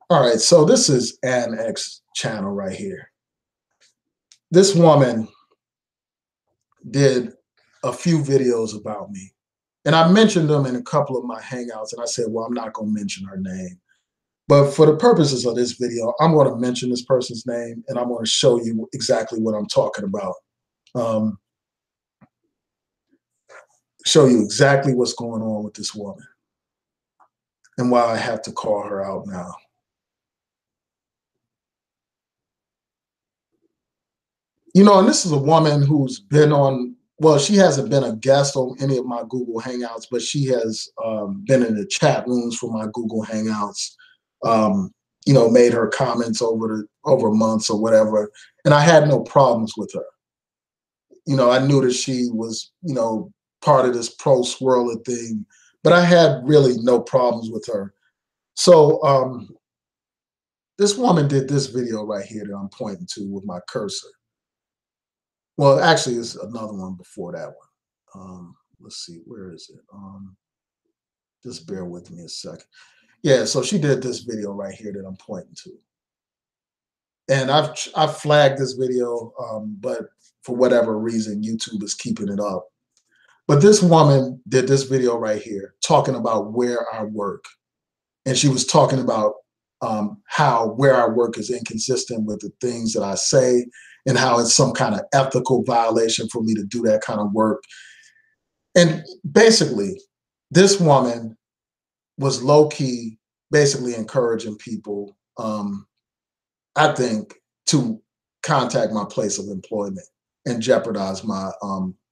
All right, so this is An X channel right here. This woman did a few videos about me. And I mentioned them in a couple of my hangouts, and I said, well, I'm not going to mention her name. But for the purposes of this video, I'm going to mention this person's name, and I'm going to show you exactly what I'm talking about. Show you exactly what's going on with this woman and why I have to call her out now. You know, and this is a woman who's been on, well, she hasn't been a guest on any of my Google Hangouts, but she has been in the chat rooms for my Google Hangouts, you know, made her comments over months or whatever. And I had no problems with her. You know, I knew that she was, you know, part of this pro swirler thing, but I had really no problems with her. So this woman did this video right here that I'm pointing to with my cursor. Well, actually, it's another one before that one. Let's see, where is it? Just bear with me a second. Yeah, so she did this video right here that I'm pointing to. And I've flagged this video, but for whatever reason, YouTube is keeping it up. But this woman did this video right here talking about where I work. And she was talking about how where I work is inconsistent with the things that I say and how it's some kind of ethical violation for me to do that kind of work. And basically, this woman was low-key basically encouraging people, I think, to contact my place of employment and jeopardize my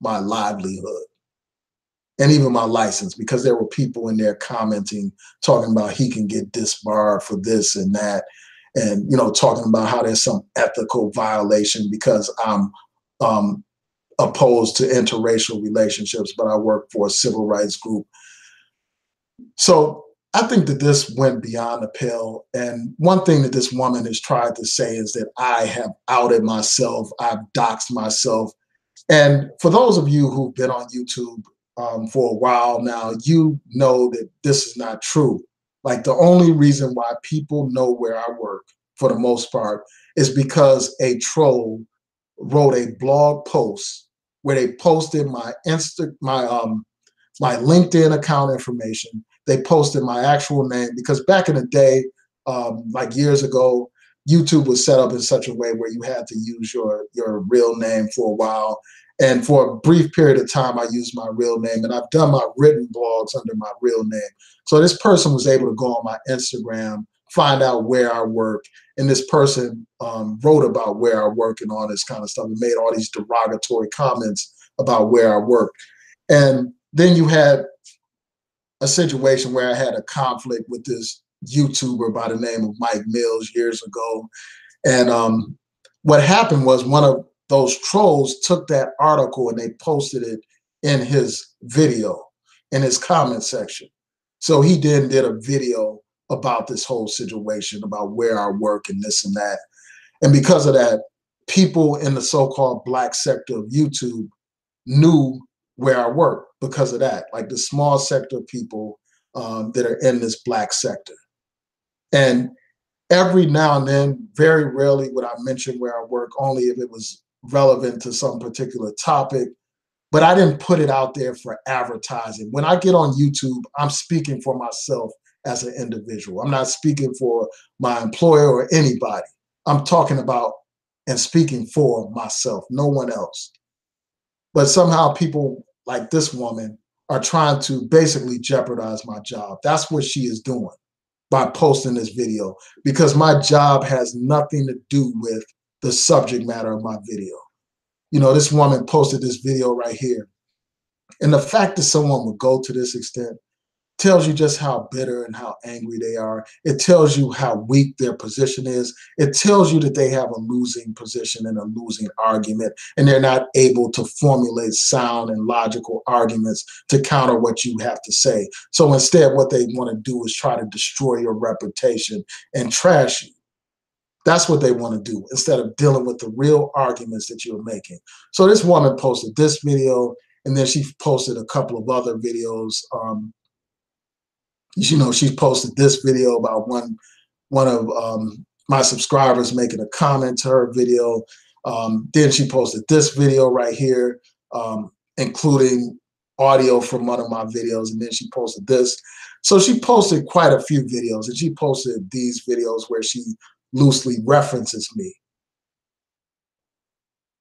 my livelihood and even my license, because there were people in there commenting, talking about he can get disbarred for this and that, and you know, talking about how there's some ethical violation because I'm opposed to interracial relationships, but I work for a civil rights group. So I think that this went beyond the pale. And one thing that this woman has tried to say is that I have outed myself, I've doxed myself. And for those of you who've been on YouTube for a while now, you know that this is not true. Like, the only reason why people know where I work, for the most part, is because a troll wrote a blog post where they posted my my LinkedIn account information. They posted my actual name, because back in the day, like years ago, YouTube was set up in such a way where you had to use your real name for a while. And for a brief period of time, I used my real name, and I've done my written blogs under my real name. So this person was able to go on my Instagram, find out where I work, and this person wrote about where I work and all this kind of stuff, and made all these derogatory comments about where I work. And then you had a situation where I had a conflict with this YouTuber by the name of Mike Mills years ago. And what happened was, one of those trolls took that article and they posted it in his video, in his comment section. So he then did a video about this whole situation, about where I work and this and that. And because of that, people in the so-called black sector of YouTube knew where I work because of that, like the small sector of people that are in this black sector. And every now and then, very rarely would I mention where I work, only if it was relevant to some particular topic. But I didn't put it out there for advertising. When I get on YouTube, I'm speaking for myself as an individual. I'm not speaking for my employer or anybody. I'm talking about and speaking for myself, no one else. But somehow people like this woman are trying to basically jeopardize my job. That's what she is doing by posting this video, because my job has nothing to do with the subject matter of my video. You know, this woman posted this video right here. And the fact that someone would go to this extent tells you just how bitter and how angry they are. It tells you how weak their position is. It tells you that they have a losing position and a losing argument, and they're not able to formulate sound and logical arguments to counter what you have to say. So instead, what they want to do is try to destroy your reputation and trash you. That's what they want to do, instead of dealing with the real arguments that you're making. So this woman posted this video, and then she posted a couple of other videos. You know, she posted this video about one one of my subscribers making a comment to her video. Then she posted this video right here, including audio from one of my videos, and then she posted this. So she posted quite a few videos, and she posted these videos where she loosely references me.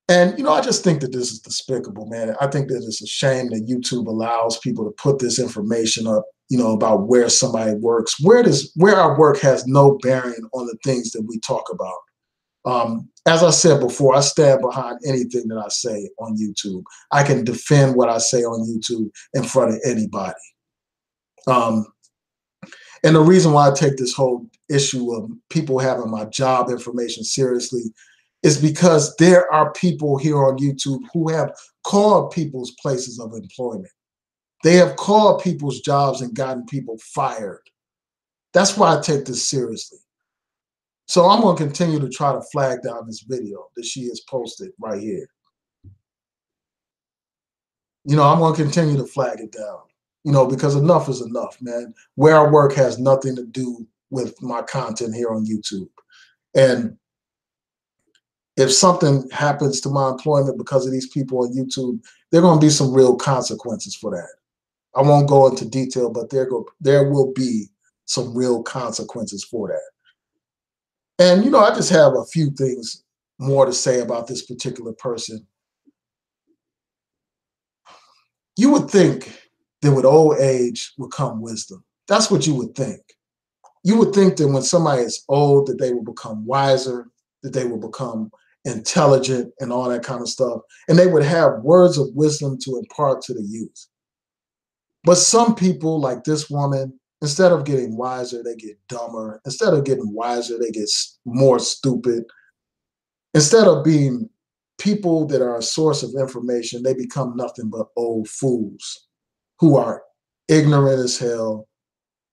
And, I just think that this is despicable, man. I think that it's a shame that YouTube allows people to put this information up, about where somebody works, where our work has no bearing on the things that we talk about. As I said before, I stand behind anything that I say on YouTube. I can defend what I say on YouTube in front of anybody. And the reason why I take this whole issue of people having my job information seriously is because there are people here on YouTube who have called people's places of employment. They have called people's jobs and gotten people fired. That's why I take this seriously. So I'm going to continue to try to flag down this video that she has posted right here. I'm going to continue to flag it down, because enough is enough, man. Where I work has nothing to do with my content here on YouTube. And if something happens to my employment because of these people on YouTube, there are going to be some real consequences for that. I won't go into detail, but there will be some real consequences for that. And, I just have a few things more to say about this particular person. You would think that with old age would come wisdom. That's what you would think. You would think that when somebody is old, that they will become wiser, that they will become intelligent and all that kind of stuff. And they would have words of wisdom to impart to the youth. But some people, like this woman, instead of getting wiser, they get dumber. Instead of getting wiser, they get more stupid. Instead of being people that are a source of information, they become nothing but old fools who are ignorant as hell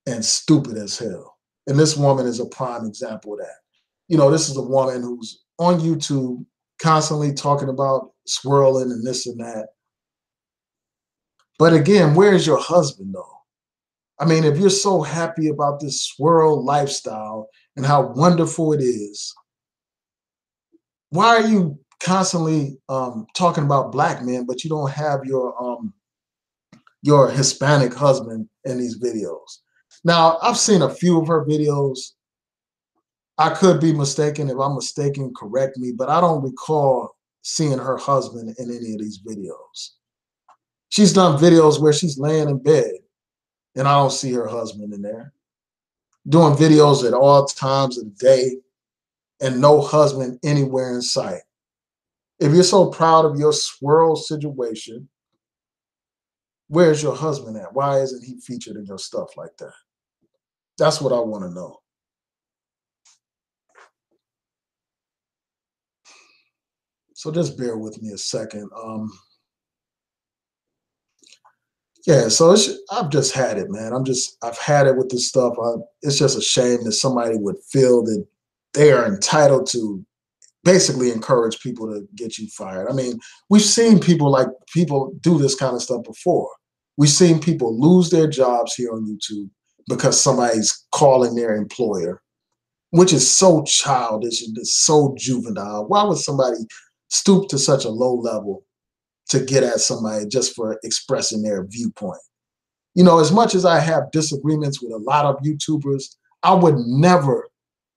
and stupid as hell. And this woman is a prime example of that. This is a woman who's on YouTube constantly talking about swirling and this and that. But again, where's your husband, though? I mean, if you're so happy about this swirl lifestyle and how wonderful it is, why are you constantly talking about black men, but you don't have your Hispanic husband in these videos? Now, I've seen a few of her videos. I could be mistaken. If I'm mistaken, correct me, but I don't recall seeing her husband in any of these videos. She's done videos where she's laying in bed and I don't see her husband in there. Doing videos at all times of the day and no husband anywhere in sight. If you're so proud of your swirl situation, where's your husband at? Why isn't he featured in your stuff like that? That's what I want to know. So just bear with me a second. Yeah, so I've just had it, man. I've had it with this stuff. It's just a shame that somebody would feel that they are entitled to basically encourage people to get you fired. I mean, we've seen people do this kind of stuff before. We've seen people lose their jobs here on YouTube because somebody's calling their employer, which is so childish and it's so juvenile. Why would somebody stoop to such a low level to get at somebody just for expressing their viewpoint? As much as I have disagreements with a lot of YouTubers, I would never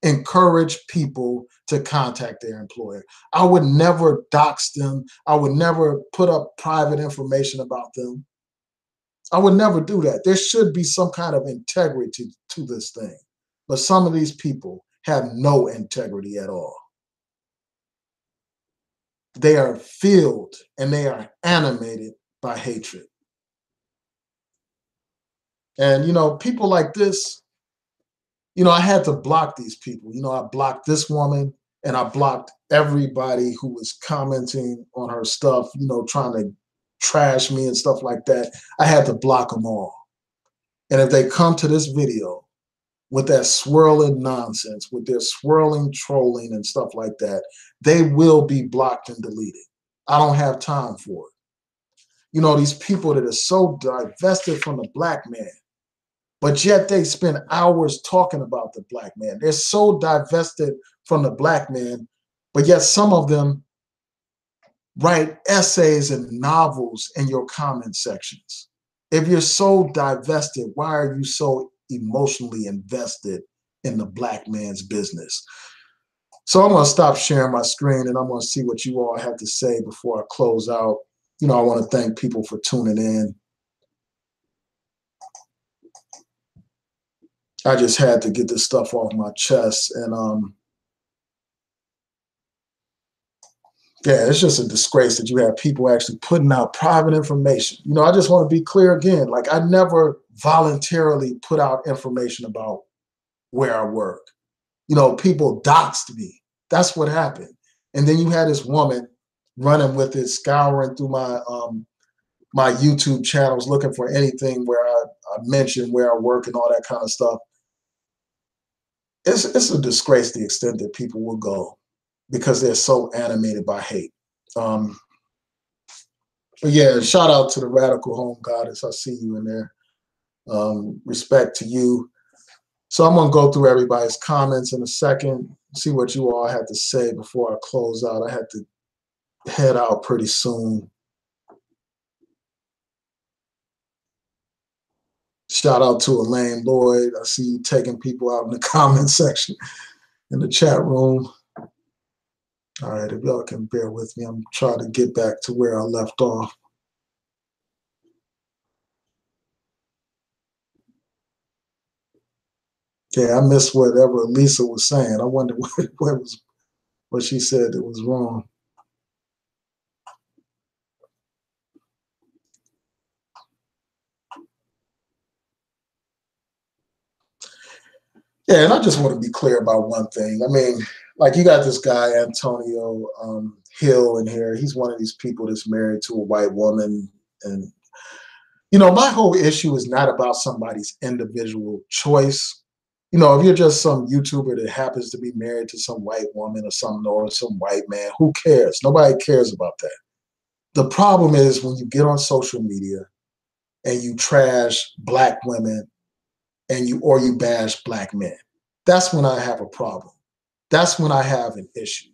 encourage people to contact their employer. I would never dox them. I would never put up private information about them. I would never do that. There should be some kind of integrity to this thing. But some of these people have no integrity at all. They are filled and they are animated by hatred. And, people like this, I had to block these people. I blocked this woman and I blocked everybody who was commenting on her stuff, trying to trash me and stuff like that. I had to block them all. And if they come to this video with that swirling nonsense, with their swirling trolling and stuff like that, they will be blocked and deleted. I don't have time for it. These people that are so divested from the black man, but yet they spend hours talking about the black man. They're so divested from the black man, but yet some of them write essays and novels in your comment sections. If you're so divested, why are you so emotionally invested in the black man's business? So I'm going to stop sharing my screen and I'm going to see what you all have to say before I close out. You know, I want to thank people for tuning in. I just had to get this stuff off my chest. And yeah, it's just a disgrace that you have people actually putting out private information. You know, I just want to be clear again. Like, I never voluntarily put out information about where I work. You know, people doxed me. That's what happened. And then you had this woman running with it, scouring through my YouTube channels, looking for anything where I mention where I work and all that kind of stuff. It's a disgrace the extent that people will go because they're so animated by hate. But yeah, shout out to the Radical Home Goddess. I see you in there. Respect to you. So I'm going to go through everybody's comments in a second, see what you all had to say before I close out. I had to head out pretty soon. Shout out to Elaine Lloyd. I see you taking people out in the comment section in the chat room. All right, if y'all can bear with me, I'm trying to get back to where I left off. Yeah, I missed whatever Lisa was saying. I wonder what she said that was wrong. Yeah, and I just want to be clear about one thing. I mean, like, you got this guy, Antonio Hill, in here. He's one of these people that's married to a white woman. And, you know, my whole issue is not about somebody's individual choice. You know, if you're just some YouTuber that happens to be married to some white woman or some white man, who cares? Nobody cares about that. The problem is when you get on social media and you trash black women and you bash black men. That's when I have a problem. That's when I have an issue.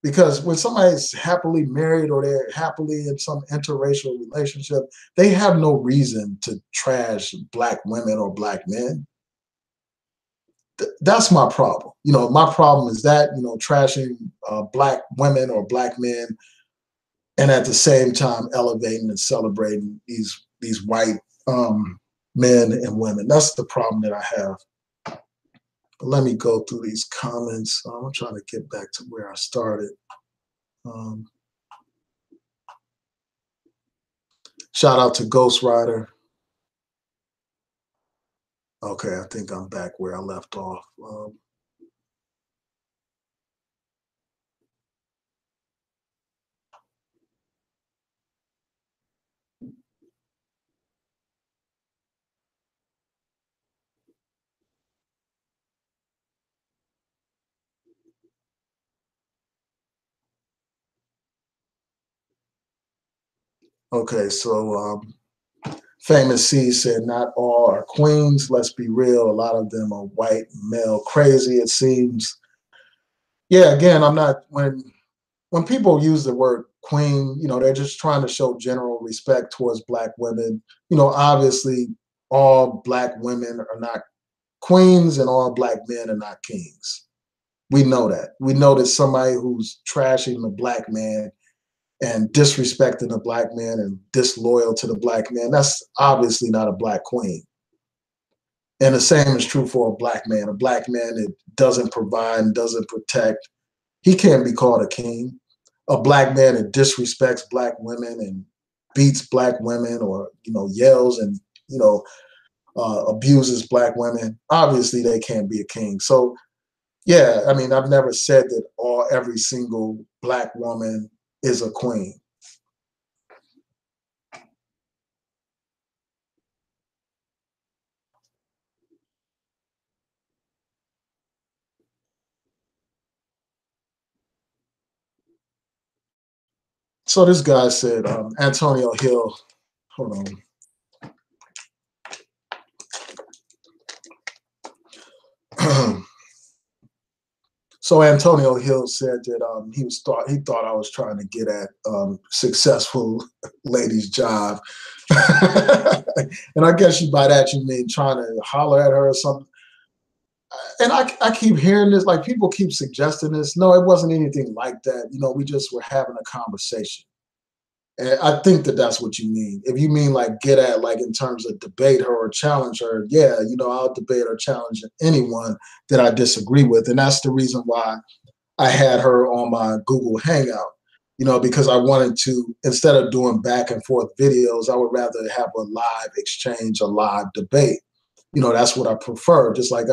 Because when somebody's happily married or they're happily in some interracial relationship, they have no reason to trash black women or black men. That's my problem. You know, my problem is that, you know, trashing black women or black men, and at the same time elevating and celebrating these white men and women. That's the problem that I have. But let me go through these comments. I'm trying to get back to where I started. Shout out to Ghost Rider. Okay, I think I'm back where I left off. Okay, so Famous C said, not all are queens. Let's be real. A lot of them are white male crazy, it seems. Yeah, again, I'm not, when people use the word queen, you know, they're just trying to show general respect towards black women. You know, obviously, all black women are not queens and all black men are not kings. We know that. We know that somebody who's trashing the black man and disrespecting the black man and disloyal to the black man, that's obviously not a black queen. And the same is true for a black man. A black man that doesn't provide and doesn't protect, he can't be called a king. A black man that disrespects black women and beats black women, or, you know, yells and, you know, abuses black women, obviously they can't be a king. So yeah, I mean, I've never said that every single black woman is a queen. So this guy said, Antonio Hill, hold on. So Antonio Hill said that he thought I was trying to get at successful ladies' jive, and I guess by that you mean trying to holler at her or something. And I keep hearing this, like people keep suggesting this. No, it wasn't anything like that. We just were having a conversation. And I think that that's what you mean. If you mean like get at, like in terms of debate her or challenge her, yeah, I'll debate or challenge anyone that I disagree with. And that's the reason why I had her on my Google Hangout, because I wanted to, instead of doing back and forth videos, I would rather have a live exchange, a live debate. That's what I prefer. Just like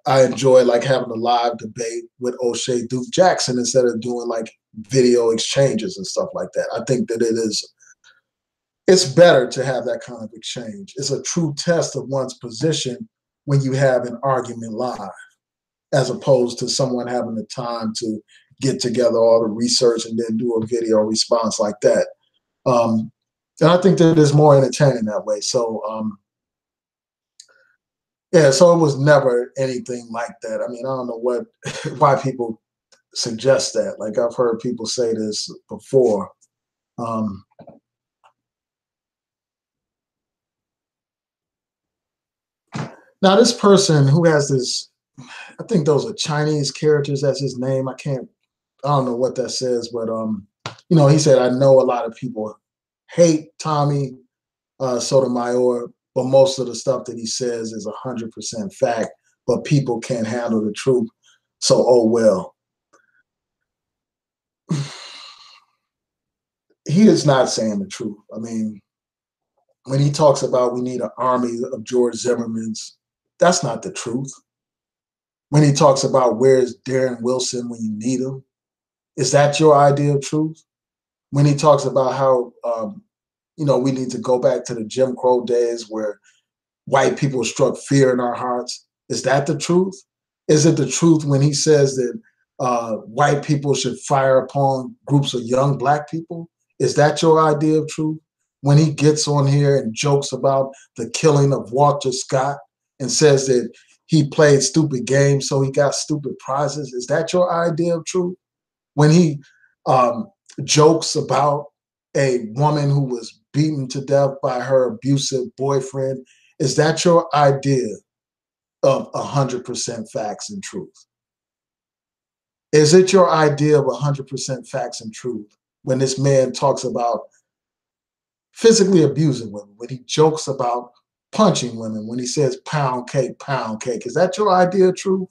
I enjoy like having a live debate with O'Shea Duke Jackson instead of doing like video exchanges and stuff like that. I think that it's better to have that kind of exchange. It's a true test of one's position when you have an argument live, as opposed to someone having the time to get together all the research and then do a video response like that. And I think that it's more entertaining that way. So yeah, so it was never anything like that. I mean, I don't know why people suggest that. Like I've heard people say this before. Now this person who has this, I think those are Chinese characters. That's his name. I don't know what that says, but he said, I know a lot of people hate Tommy Sotomayor, but most of the stuff that he says is 100% fact, but people can't handle the truth. So, oh well. He is not saying the truth. I mean, when he talks about we need an army of George Zimmermans, that's not the truth. When he talks about where's Darren Wilson when you need him, is that your idea of truth? When he talks about how, we need to go back to the Jim Crow days where white people struck fear in our hearts, is that the truth? Is it the truth when he says that white people should fire upon groups of young black people? Is that your idea of truth? When he gets on here and jokes about the killing of Walter Scott and says that he played stupid games so he got stupid prizes, is that your idea of truth? When he jokes about a woman who was beaten to death by her abusive boyfriend, is that your idea of 100% facts and truth? Is it your idea of 100% facts and truth when this man talks about physically abusing women, when he jokes about punching women, when he says pound cake, pound cake? Is that your idea of truth?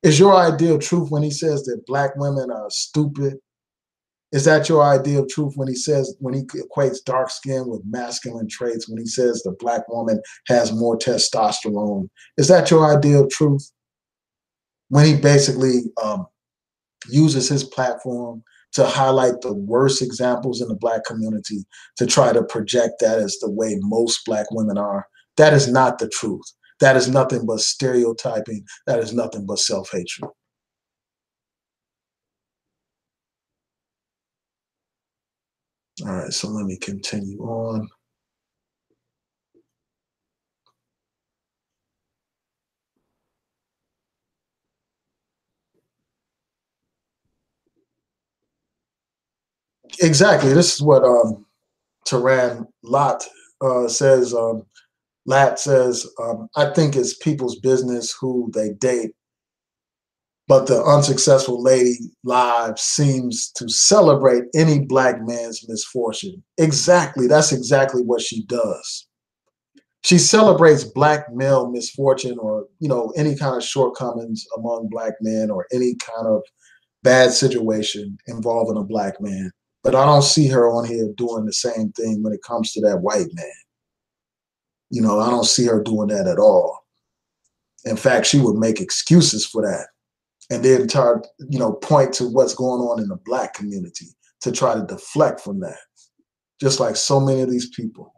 Is your idea of truth when he says that black women are stupid? Is that your idea of truth when he equates dark skin with masculine traits, when he says the black woman has more testosterone? Is that your idea of truth? When he basically uses his platform to highlight the worst examples in the black community to try to project that as the way most black women are, that is not the truth. That is nothing but stereotyping. That is nothing but self-hatred. All right, so let me continue on. Exactly. This is what Taran says. Lat says, I think it's people's business who they date, but the unsuccessful lady live seems to celebrate any black man's misfortune. Exactly. That's exactly what she does. She celebrates black male misfortune or, any kind of shortcomings among black men or any kind of bad situation involving a black man. But I don't see her on here doing the same thing when it comes to that white man. I don't see her doing that at all. In fact, she would make excuses for that and then point to what's going on in the black community to try to deflect from that, just like so many of these people.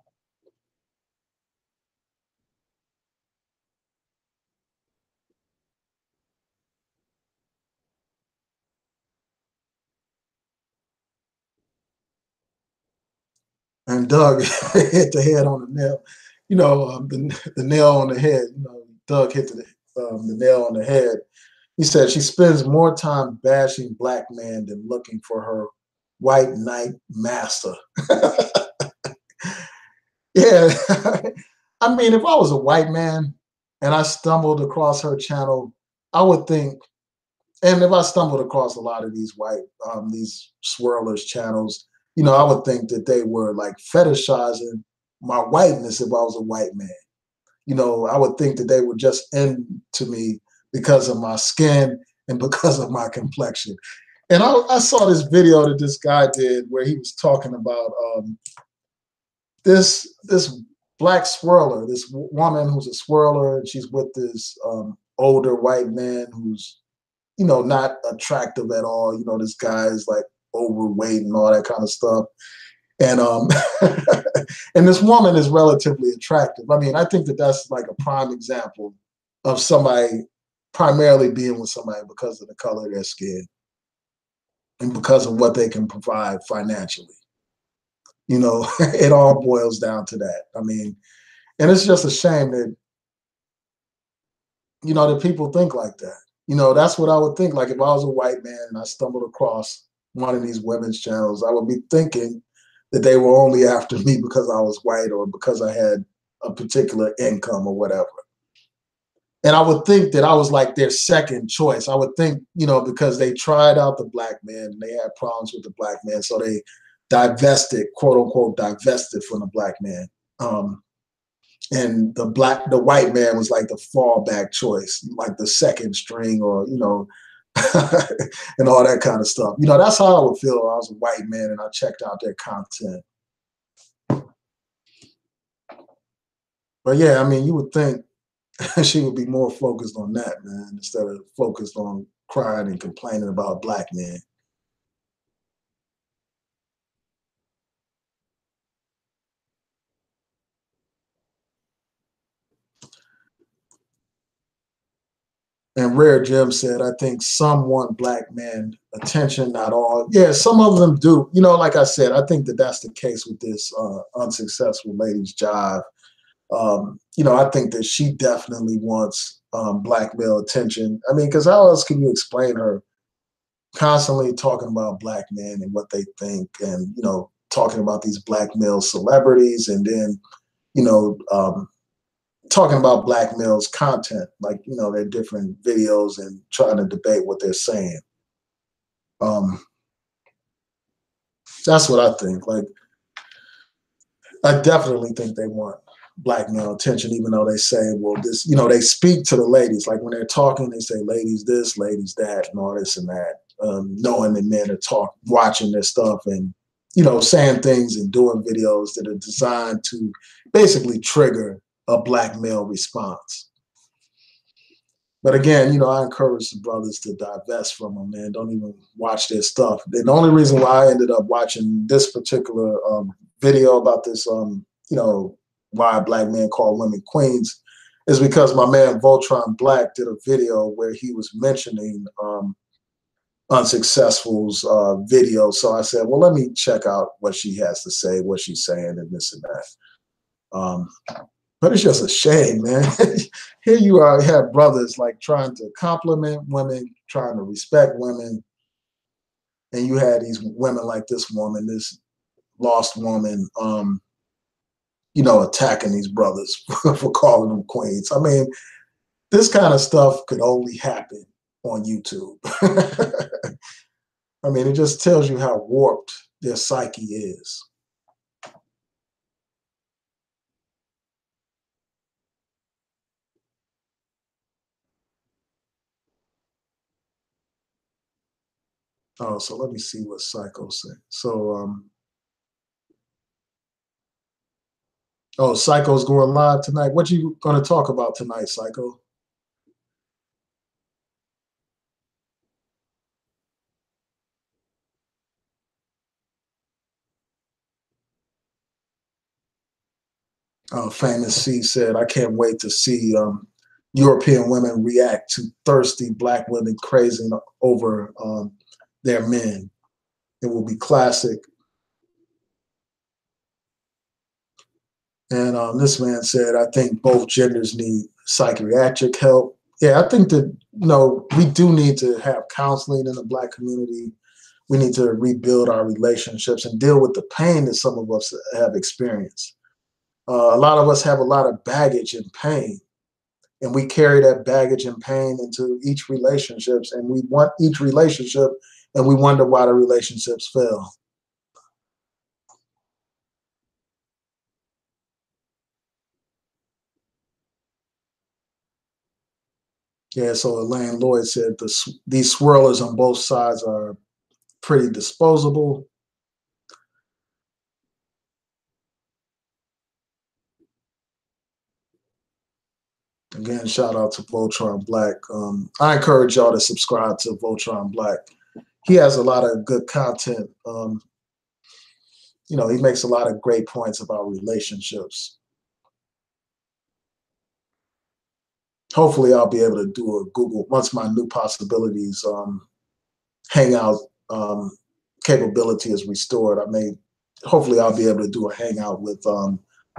And Doug hit the head on the nail. The nail on the head. Doug hit the nail on the head He said she spends more time bashing black men than looking for her white knight master. Yeah. I mean, if I was a white man and I stumbled across her channel, I would think, and if I stumbled across a lot of these these swirlers channels, I would think that they were like fetishizing my whiteness if I was a white man. I would think that they were just into me because of my skin and because of my complexion. And I saw this video that this guy did where he was talking about this black swirler, this woman who's a swirler, and she's with this older white man who's not attractive at all. This guy is like overweight and all that kind of stuff. And and this woman is relatively attractive. I mean, I think that that's like a prime example of somebody primarily being with somebody because of the color of their skin and because of what they can provide financially. It all boils down to that. I mean, and it's just a shame that that people think like that. That's what I would think. Like if I was a white man and I stumbled across one of these women's channels, I would be thinking that they were only after me because I was white or because I had a particular income or whatever. And I would think that I was like their second choice. I would think, because they tried out the black man and they had problems with the black man, so they divested, quote unquote, divested from the black man. And the white man was like the fallback choice, like the second string, or and all that kind of stuff. That's how I would feel if I was a white man and I checked out their content. But yeah, I mean, you would think she would be more focused on that, man, instead of focused on crying and complaining about black men. And Rare Jim said, I think some want black men attention, not all. Yeah, some of them do. Like I said, I think that that's the case with this unsuccessful lady's jive. I think that she definitely wants black male attention. I mean, because how else can you explain her constantly talking about black men and what they think, and talking about these black male celebrities, and then talking about black males' content, like their different videos, and trying to debate what they're saying. That's what I think. Like, I definitely think they want black male attention, even though they say, well, this, they speak to the ladies. Like when they're talking, they say, ladies this, ladies that, and all this and that, knowing that men are watching their stuff and, saying things and doing videos that are designed to basically trigger a black male response. But again, I encourage the brothers to divest from them, man. Don't even watch their stuff. The only reason why I ended up watching this particular video about this, why black men call women queens, is because my man Voltron Black did a video where he was mentioning Unsuccessful's video. So I said, well, let me check out what she has to say, what she's saying, and this and that. But it's just a shame, man. Here you are, you have brothers like trying to compliment women, trying to respect women, and you had these women like this woman, this lost woman, attacking these brothers for calling them queens. I mean, this kind of stuff could only happen on YouTube. I mean, it just tells you how warped their psyche is. Oh, so let me see what Psycho said. So, Psycho's going live tonight. What you going to talk about tonight, Psycho? Famous C said, I can't wait to see European women react to thirsty black women crazing over their men. It will be classic. And this man said, I think both genders need psychiatric help. Yeah, I think that, we do need to have counseling in the Black community. We need to rebuild our relationships and deal with the pain that some of us have experienced. A lot of us have a lot of baggage and pain, and we carry that baggage and pain into each relationships, and we want each relationship, and we wonder why the relationships fail. Yeah, so Elaine Lloyd said these swirlers on both sides are pretty disposable. Again, shout out to Voltron Black. I encourage y'all to subscribe to Voltron Black. He has a lot of good content. He makes a lot of great points about relationships. Hopefully, I'll be able to do a Google once my new possibilities hangout capability is restored. Hopefully, I'll be able to do a hangout with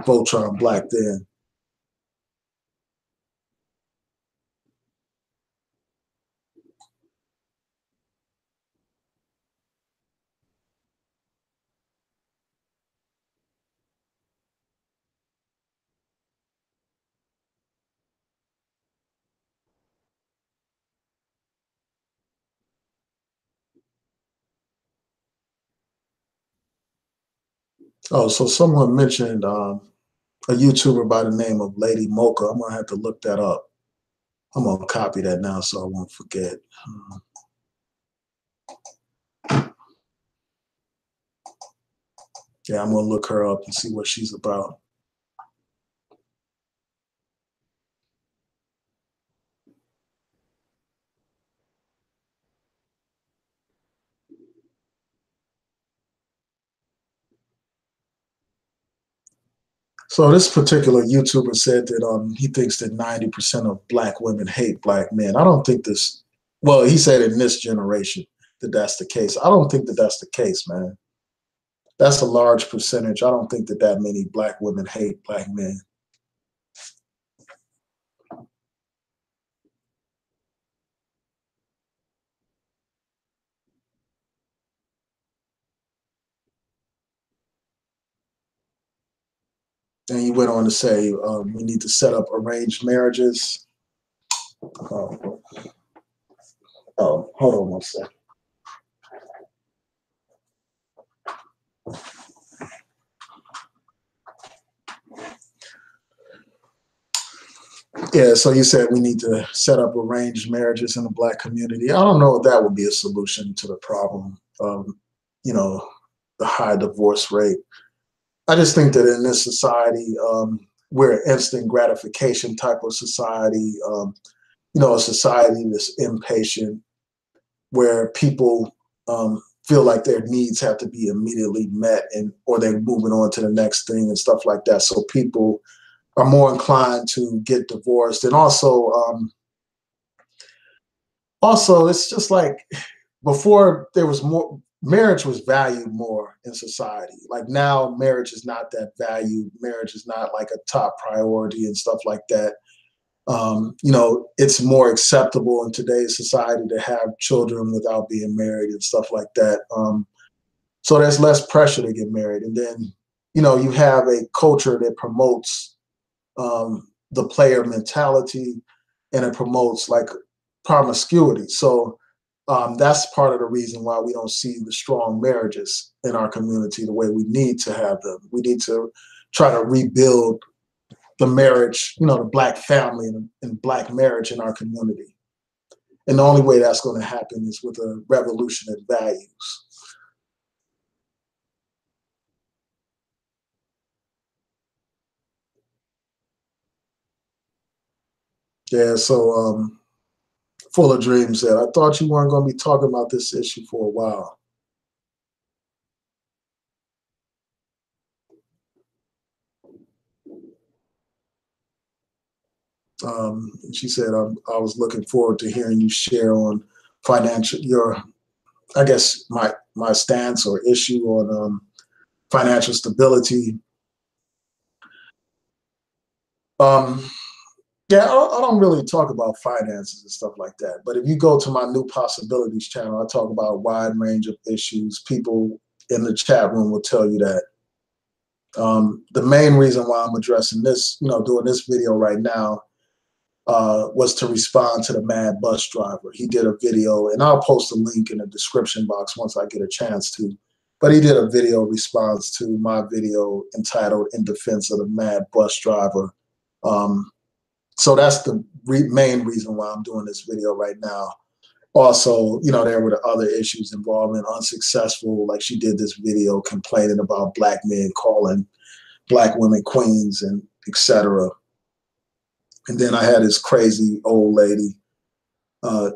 Voltron Black then. Oh, so someone mentioned a YouTuber by the name of Lady Mocha. I'm gonna have to look that up. I'm gonna copy that now so I won't forget. Yeah, I'm gonna look her up and see what she's about. So this particular YouTuber said that he thinks that 90% of Black women hate Black men. I don't think this. Well, he said in this generation that that's the case. I don't think that that's the case, man. That's a large percentage. I don't think that that many Black women hate Black men. And he went on to say we need to set up arranged marriages. Oh, hold on one second. Yeah, so you said we need to set up arranged marriages in the Black community. I don't know if that would be a solution to the problem of, the high divorce rate. I just think that in this society, we're an instant gratification type of society, a society that's impatient, where people feel like their needs have to be immediately met, and or they're moving on to the next thing and stuff like that. So people are more inclined to get divorced, and also it's just like before there was more marriage was valued more in society. Like now marriage is not that valued. Marriage is not like a top priority and stuff like that. It's more acceptable in today's society to have children without being married and stuff like that. So there's less pressure to get married. And then, you have a culture that promotes the player mentality, and it promotes like promiscuity. So that's part of the reason why we don't see the strong marriages in our community the way we need to have them. We need to try to rebuild the marriage, the Black family and Black marriage in our community. And the only way that's going to happen is with a revolution in values. Yeah, so Full of Dreams said, I thought you weren't going to be talking about this issue for a while. She said, I was looking forward to hearing you share on I guess my stance or issue on financial stability. Um, Yeah, I don't really talk about finances and stuff like that. But if you go to my New Possibilities channel, I talk about a wide range of issues. People in the chat room will tell you that. The main reason why I'm addressing this, doing this video right now, was to respond to the MadBusDriver. He did a video, and I'll post a link in the description box once I get a chance to. But he did a video response to my video entitled "In Defense of the MadBusDriver." So that's the main reason why I'm doing this video right now. Also, there were the other issues involving unsuccessful. Like, she did this video complaining about black men calling black women queens and etc. And then I had this crazy old lady,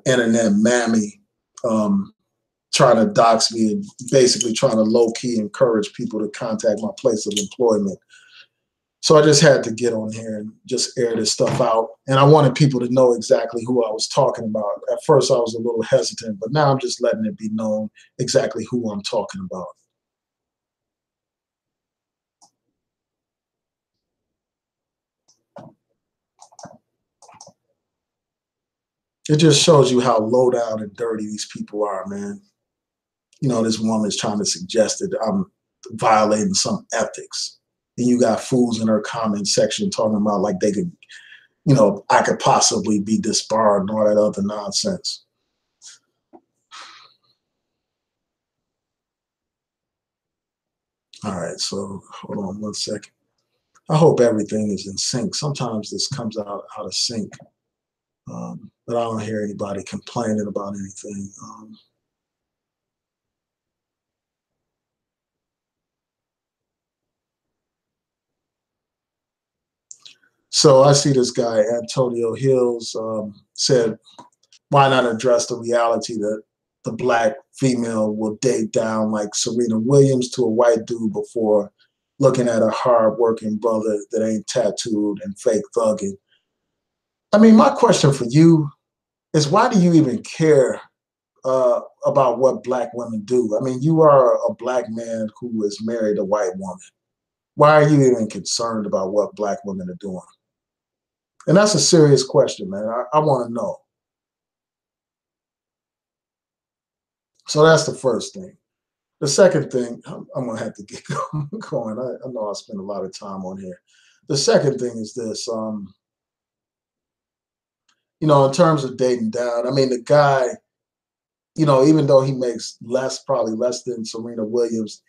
internet mammy, trying to dox me and basically trying to low key encourage people to contact my place of employment. So I just had to get on here and just air this stuff out. And I wanted people to know exactly who I was talking about. At first, I was a little hesitant, but now I'm just letting it be known exactly who I'm talking about. It just shows you how low down and dirty these people are, man. This woman's trying to suggest that I'm violating some ethics. And you got fools in her comment section talking about like they could, I could possibly be disbarred and all that other nonsense. All right, so hold on one second. I hope everything is in sync. Sometimes this comes out of sync, but I don't hear anybody complaining about anything. So I see this guy, Antonio Hills, said, why not address the reality that the black female will date down like Serena Williams to a white dude before looking at a hard-working brother that ain't tattooed and fake thugging? I mean, my question for you is, why do you even care about what black women do? I mean, you are a black man who is married a white woman. Why are you even concerned about what black women are doing? And that's a serious question, man. I want to know. So that's the first thing. The second thing, I'm going to have to get going. I know I spend a lot of time on here. The second thing is this, in terms of dating down, I mean, the guy, even though he makes probably less than Serena Williams,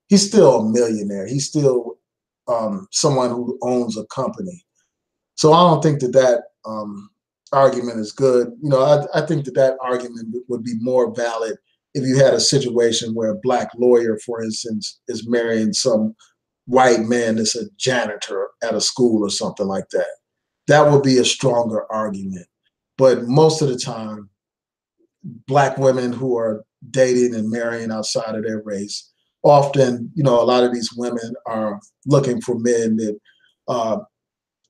he's still a millionaire. He's still someone who owns a company. So I don't think that argument is good. I think that argument would be more valid if you had a situation where a black lawyer, for instance, is marrying some white man that's a janitor at a school or something like that. That would be a stronger argument. But most of the time, black women who are dating and marrying outside of their race, often, a lot of these women are looking for men that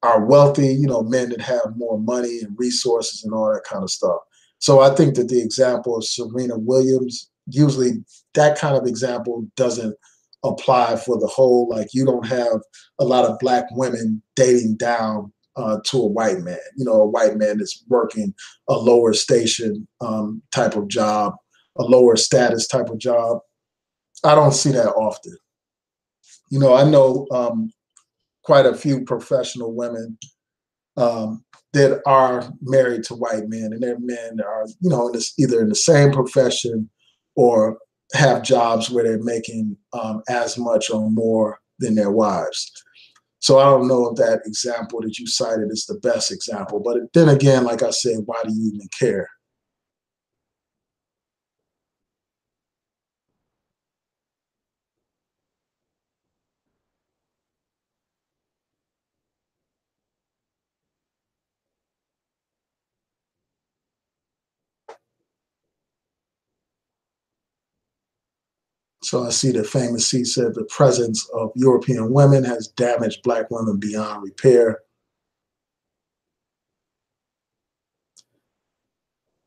are wealthy, men that have more money and resources and all that kind of stuff. So I think that the example of Serena Williams, usually that kind of example doesn't apply for the whole. Like, you don't have a lot of black women dating down to a white man, a white man that's working a lower station type of job, a lower status type of job. I don't see that often. I know quite a few professional women that are married to white men, and their men are, either in the same profession or have jobs where they're making as much or more than their wives. So I don't know if that example that you cited is the best example, but then again, like I said, why do you even care? So I see that Famous C said the presence of European women has damaged black women beyond repair.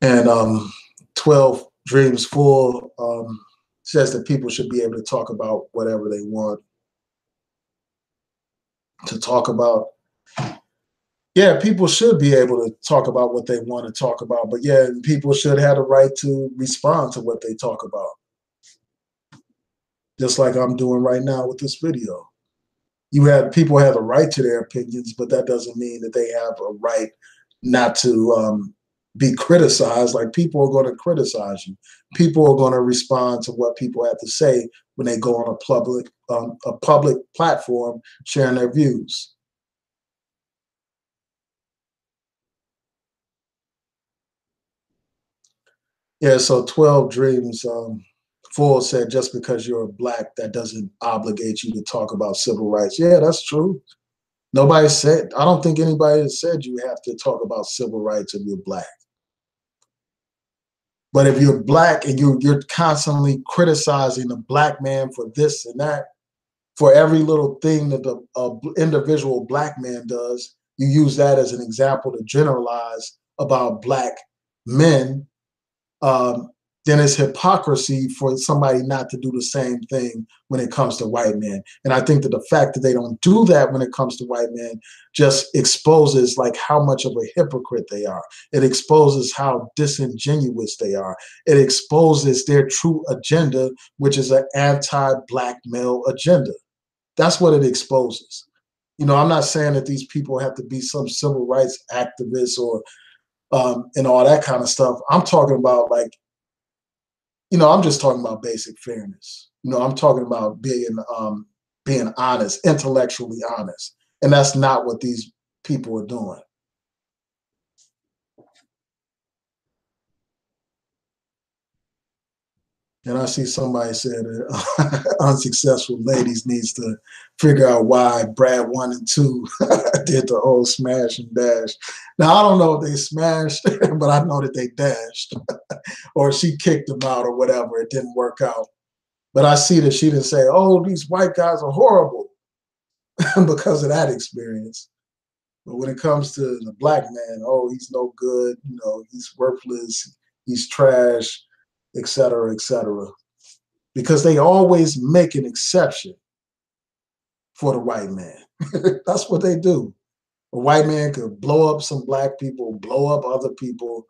And 12 Dreams Full says that people should be able to talk about whatever they want to talk about. Yeah, people should be able to talk about what they want to talk about, but yeah, people should have the right to respond to what they talk about, just like I'm doing right now with this video. People have a right to their opinions, but that doesn't mean that they have a right not to be criticized. Like, people are going to criticize you. People are going to respond to what people have to say when they go on a public platform sharing their views. Yeah, so 12 Dreams, Full said, just because you're black, that doesn't obligate you to talk about civil rights. Yeah, that's true. Nobody said, I don't think anybody has said you have to talk about civil rights if you're black. But if you're black and you're constantly criticizing the black man for this and that, for every little thing that the individual black man does, you use that as an example to generalize about black men, um, then it's hypocrisy for somebody not to do the same thing when it comes to white men. And I think that the fact that they don't do that when it comes to white men just exposes like how much of a hypocrite they are. It exposes how disingenuous they are. It exposes their true agenda, which is an anti-black male agenda. That's what it exposes. I'm not saying that these people have to be some civil rights activists or and all that kind of stuff. I'm talking about like, I'm just talking about basic fairness. I'm talking about being honest, intellectually honest, and that's not what these people are doing. And I see somebody said that unsuccessful ladies needs to figure out why Brad 1 and 2 did the whole smash and dash. Now I don't know if they smashed, but I know that they dashed, or she kicked them out or whatever. It didn't work out. But I see that she didn't say, "Oh, these white guys are horrible," because of that experience. But when it comes to the black man, oh, he's no good, he's worthless, he's trash, et cetera, et cetera. Because they always make an exception for the white man. That's what they do. A white man could blow up some black people, blow up other people.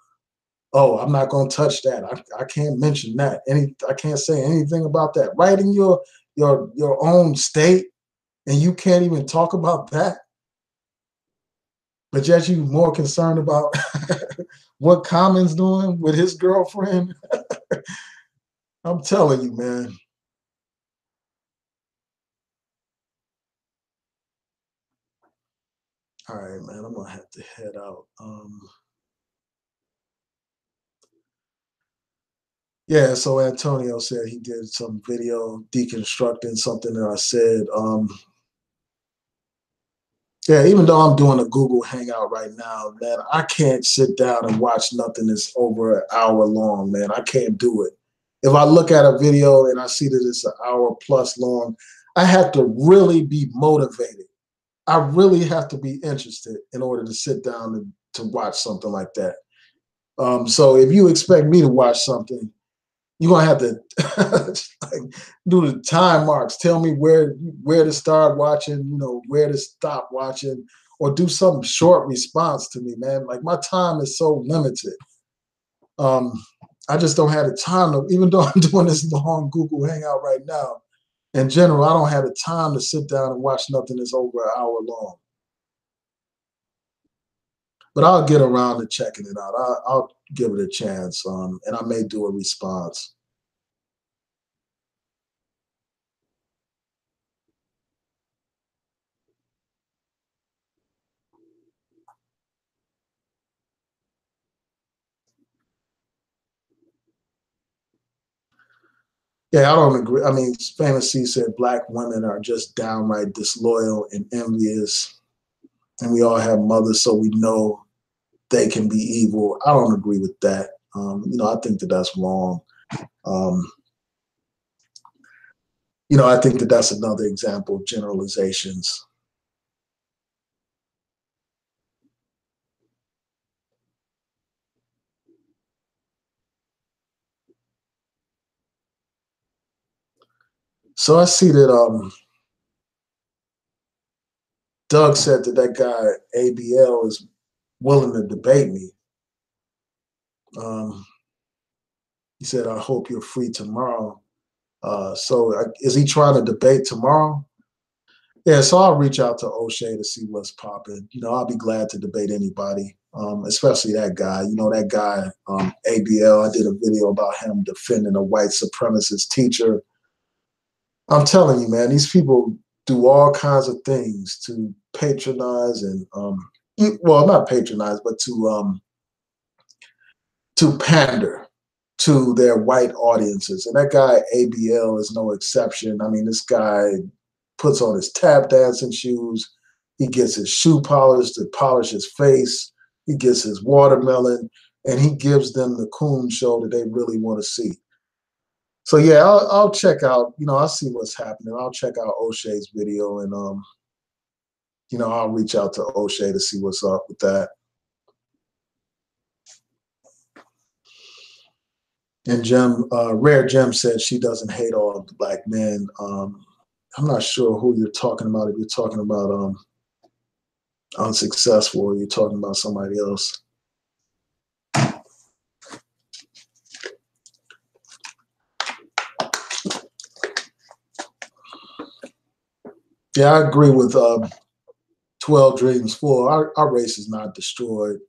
Oh, I'm not going to touch that. I can't mention that. I can't say anything about that. Right in your own state, and you can't even talk about that. But yet you more concerned about what Common's doing with his girlfriend. I'm telling you, man. All right, man. I'm gonna have to head out. Yeah. So Antonio said he did some video deconstructing something that I said. Yeah, even though I'm doing a Google Hangout right now, man, I can't sit down and watch nothing that's over an hour long, man. I can't do it. If I look at a video and I see that it's an hour plus long, I have to really be motivated. I really have to be interested in order to sit down and to watch something like that. So if you expect me to watch something, you're gonna have to like, do the time marks. Tell me where to start watching, where to stop watching, or do some short response to me, man. Like, my time is so limited. Um, I just don't have the time to, even though I'm doing this long Google Hangout right now. In general, I don't have the time to sit down and watch nothing that's over an hour long. But I'll get around to checking it out. I'll give it a chance, and I may do a response. Yeah, I don't agree. I mean, Famous C said black women are just downright disloyal and envious, and we all have mothers, so we know they can be evil. I don't agree with that. I think that that's wrong. Um, I think that that's another example of generalizations. So I see that Doug said that that guy ABL is willing to debate me. He said, "I hope you're free tomorrow." Is he trying to debate tomorrow? Yeah, so I'll reach out to O'Shea to see what's popping. I'll be glad to debate anybody, especially that guy. That guy, ABL, I did a video about him defending a white supremacist teacher. I'm telling you, man, these people do all kinds of things to patronize and, well, not patronize, but to pander to their white audiences. And that guy, ABL, is no exception. I mean, this guy puts on his tap dancing shoes. He gets his shoe polished to polish his face. He gets his watermelon, and he gives them the coon show that they really want to see. So yeah, I'll check out. I'll see what's happening. I'll check out O'Shea's video, and I'll reach out to O'Shea to see what's up with that. And Rare Gem said she doesn't hate all the black men. I'm not sure who you're talking about. If you're talking about Unsuccessful, or you're talking about somebody else. Yeah, I agree with 12 Dreams Full. Our race is not destroyed.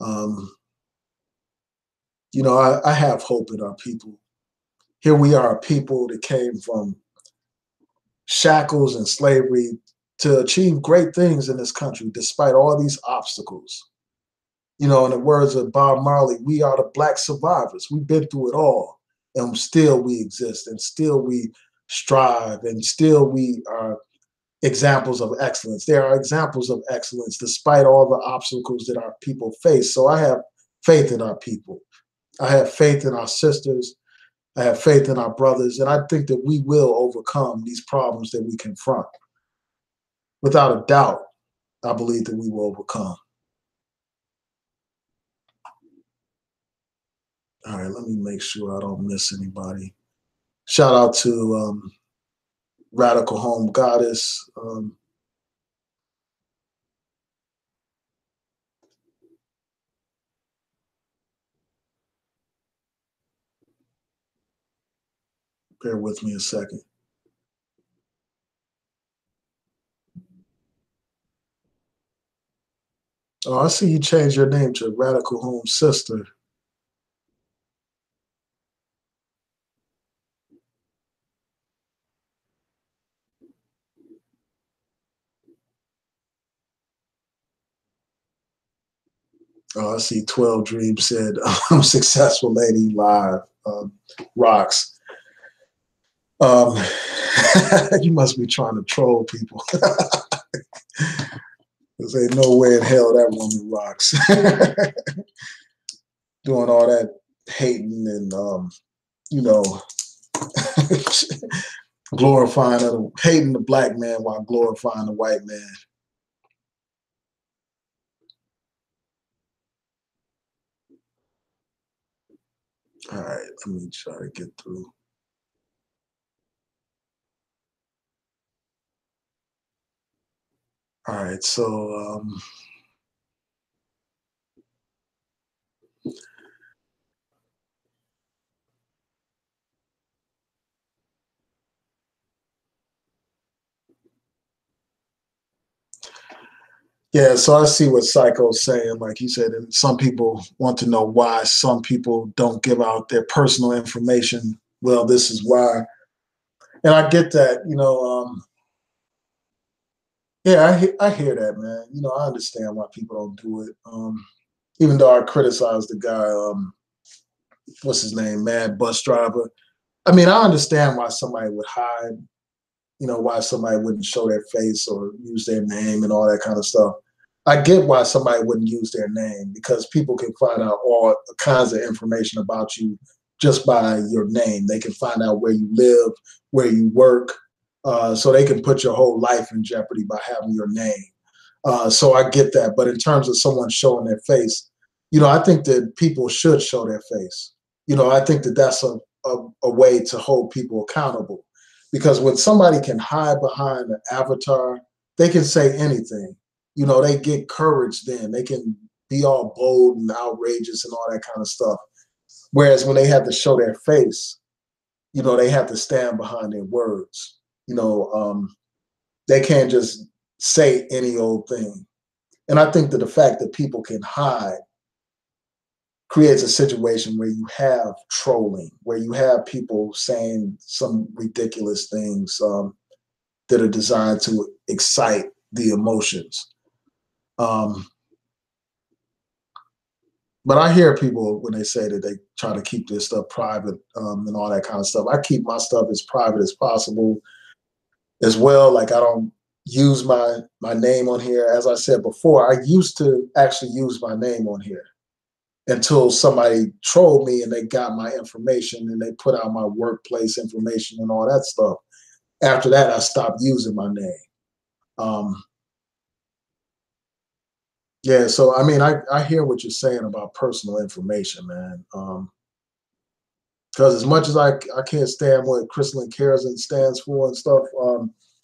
I have hope in our people. Here we are, a people that came from shackles and slavery to achieve great things in this country, despite all these obstacles. In the words of Bob Marley, we are the black survivors. We've been through it all, and still we exist, and still we strive, and still we are examples of excellence. There are examples of excellence despite all the obstacles that our people face. So I have faith in our people. I have faith in our sisters. I have faith in our brothers, and I think that we will overcome these problems that we confront. Without a doubt, I believe that we will overcome. All right, let me make sure I don't miss anybody. Shout out to Radical Home Goddess. Bear with me a second. Oh, I see you changed your name to Radical Home Sister. Oh, I see 12 Dreams said, I'm successful lady live. Rocks. You must be trying to troll people. There's ain't no way in hell that woman rocks. Doing all that hating and, hating the black man while glorifying the white man. All right, let me try to get through. All right, so yeah, so I see what Psycho's saying. Like he said, and some people want to know why some people don't give out their personal information. Well, this is why. And I get that, yeah, I hear that, man. I understand why people don't do it. Even though I criticized the guy, what's his name, MadBusDriver. I mean, I understand why somebody would hide, why somebody wouldn't show their face or use their name and all that kind of stuff. I get why somebody wouldn't use their name, because people can find out all kinds of information about you just by your name. They can find out where you live, where you work, so they can put your whole life in jeopardy by having your name. So I get that. But in terms of someone showing their face, I think that people should show their face. I think that that's a way to hold people accountable. Because when somebody can hide behind an avatar they can say anything. You know, they get courage then. They can be all bold and outrageous and all that kind of stuff. Whereas when they have to show their face, you know, they have to stand behind their words. You know, they can't just say any old thing. And I think that the fact that people can hide creates a situation where you have trolling, where you have people saying some ridiculous things that are designed to excite the emotions. Um, but I hear people when they say that they try to keep this stuff private and all that kind of stuff. I keep my stuff as private as possible as well. Like I don't use my name on here. As I said before, I used to actually use my name on here until somebody trolled me and they got my information and they put out my workplace information and all that stuff. After that, I stopped using my name. Um, yeah, so I mean, I hear what you're saying about personal information, man. Because as much as I can't stand what Crystalline Cares stands for and stuff,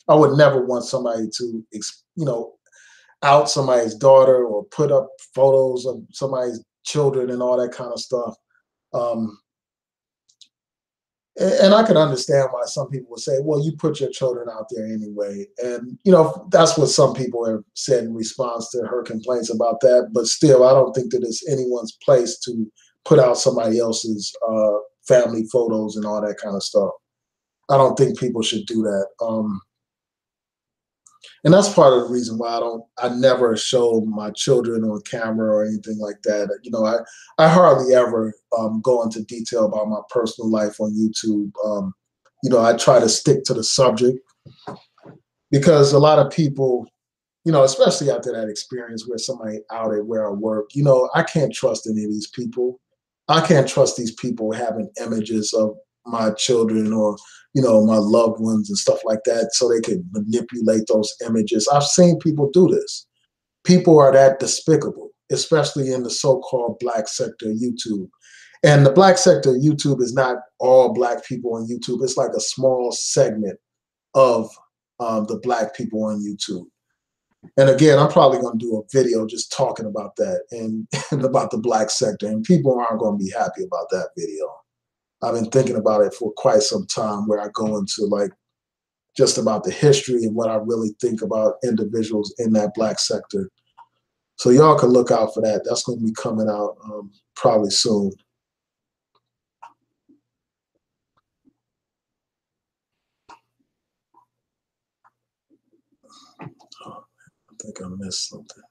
I would never want somebody to, you know, out somebody's daughter or put up photos of somebody's children and all that kind of stuff. Um, and I can understand why some people would say, well, you put your children out there anyway. And, you know, that's what some people have said in response to her complaints about that. But still, I don't think that it's anyone's place to put out somebody else's family photos and all that kind of stuff. I don't think people should do that. And that's part of the reason why I never show my children on camera or anything like that. You know, I hardly ever go into detail about my personal life on YouTube. You know, I try to stick to the subject because a lot of people, you know, especially after that experience where somebody outed where I work, you know, I can't trust any of these people. I can't trust these people having images of my children or, you know, my loved ones and stuff like that so they could manipulate those images. I've seen people do this. People are that despicable, especially in the so-called black sector of YouTube. And the black sector of YouTube is not all black people on YouTube. It's like a small segment of the black people on YouTube. And again, I'm probably going to do a video just talking about that and about the black sector. And people aren't going to be happy about that video. I've been thinking about it for quite some time where I go into like just about the history and what I really think about individuals in that black sector. So y'all can look out for that. That's going to be coming out probably soon. Oh, I think I missed something.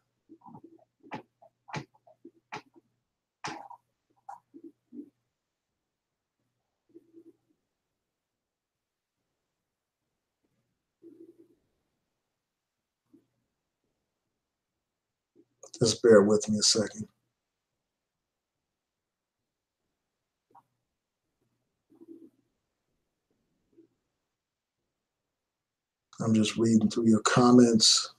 Just bear with me a second. I'm just reading through your comments.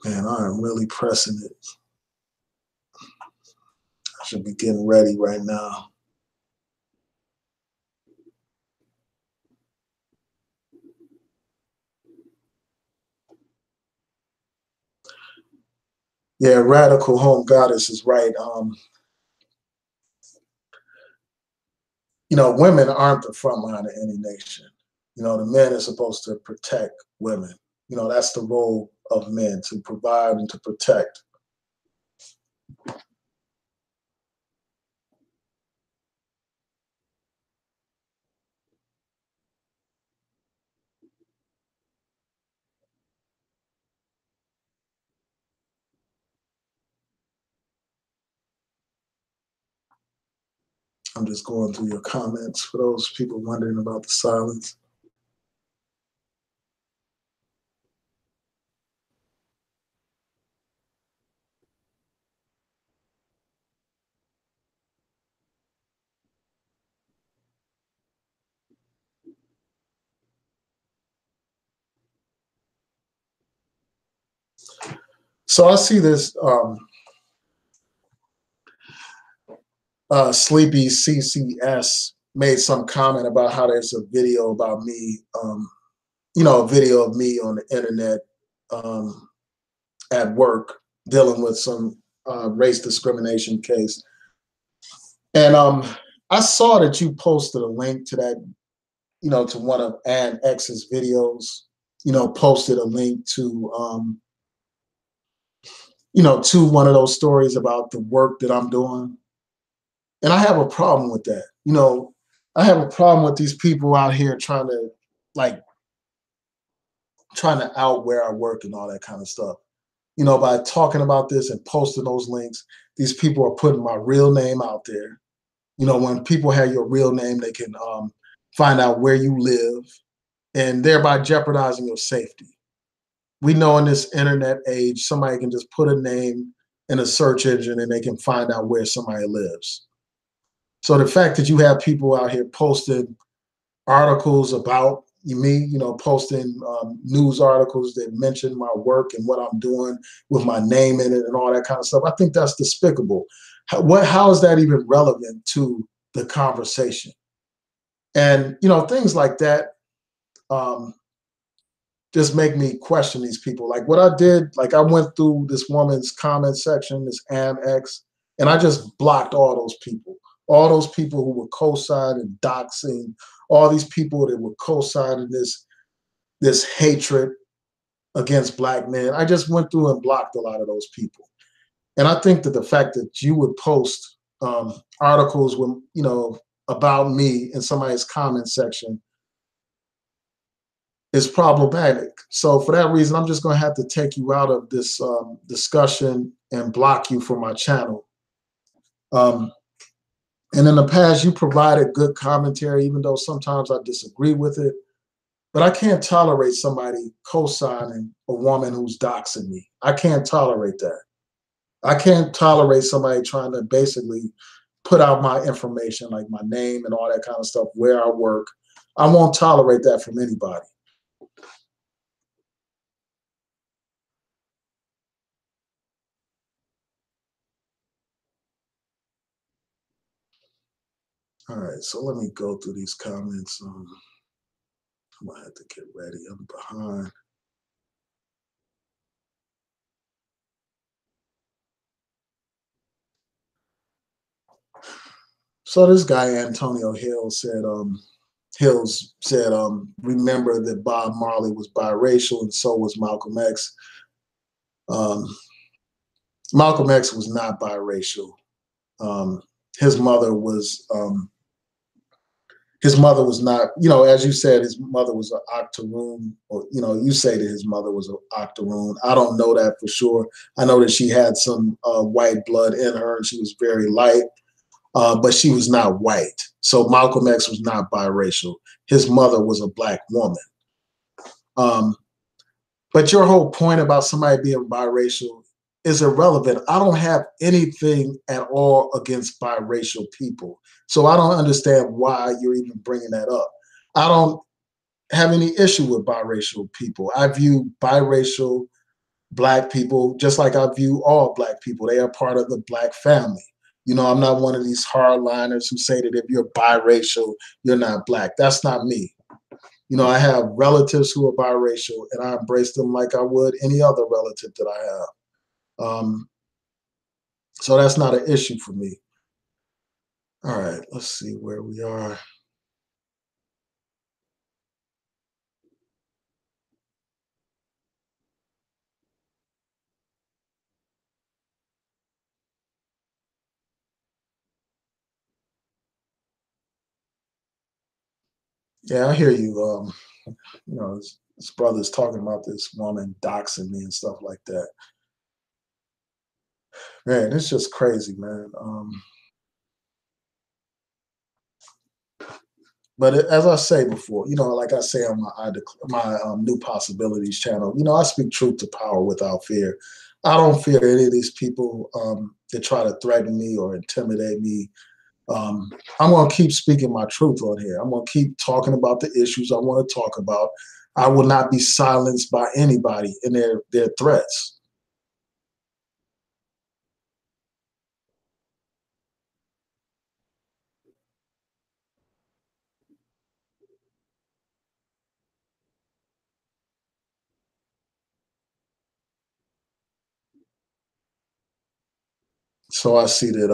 Man, I am really pressing it. I should be getting ready right now. Yeah, Radical Home Goddess is right. You know, women aren't the front line of any nation. You know, the men are supposed to protect women. You know, that's the role of men, to provide and to protect. I'm just going through your comments for those people wondering about the silence. So I see this Sleepy CCS made some comment about how there's a video about me a video of me on the internet um, at work dealing with some race discrimination case. And I saw that you posted a link to that, to one of Ann X's videos, posted a link to one of those stories about the work that I'm doing. And I have a problem with that. I have a problem with these people out here like trying to out where I work and all that kind of stuff. By talking about this and posting those links, these people are putting my real name out there. When people have your real name, they can find out where you live and thereby jeopardizing your safety. We know in this internet age, somebody can just put a name in a search engine and they can find out where somebody lives. So the fact that you have people out here posting articles about me, posting news articles that mention my work and what I'm doing with my name in it and all that kind of stuff, I think that's despicable. How is that even relevant to the conversation? And, things like that um, just make me question these people. Like what I did, like I went through this woman's comment section, this AmX, and I just blocked all those people who were co-signing doxing, all these people that were co-signing this hatred against black men. I just went through and blocked a lot of those people. And I think that the fact that you would post articles when about me in somebody's comment section is problematic. So for that reason, I'm just going to have to take you out of this discussion and block you from my channel. Um, and in the past, you provided good commentary, even though sometimes I disagree with it. But I can't tolerate somebody co-signing a woman who's doxing me. I can't tolerate that. I can't tolerate somebody trying to basically put out my information, like my name and all that kind of stuff, where I work. I won't tolerate that from anybody. All right, so let me go through these comments. I'm gonna have to get ready. I'm behind. So this guy Antonio Hills said, remember that Bob Marley was biracial and so was Malcolm X. Um, Malcolm X was not biracial. Um, his mother was not, as you said, his mother was an octoroon, or you say that his mother was an octoroon. I don't know that for sure. I know that she had some white blood in her and she was very light, but she was not white. So Malcolm X was not biracial. His mother was a black woman. Um, but your whole point about somebody being biracial is irrelevant. I don't have anything at all against biracial people. So I don't understand why you're even bringing that up. I don't have any issue with biracial people. I view biracial black people just like I view all black people. They are part of the black family. I'm not one of these hardliners who say that if you're biracial, you're not black. That's not me. I have relatives who are biracial, and I embrace them like I would any other relative that I have. So that's not an issue for me. All right, let's see where we are. Yeah, I hear you. This brother's talking about this woman doxing me and stuff like that. Man, it's just crazy, man. But as I say before, like I say on my New Possibilities channel, I speak truth to power without fear. I don't fear any of these people that try to threaten me or intimidate me. I'm going to keep speaking my truth on here. I'm going to keep talking about the issues I want to talk about. I will not be silenced by anybody in their threats. So I see that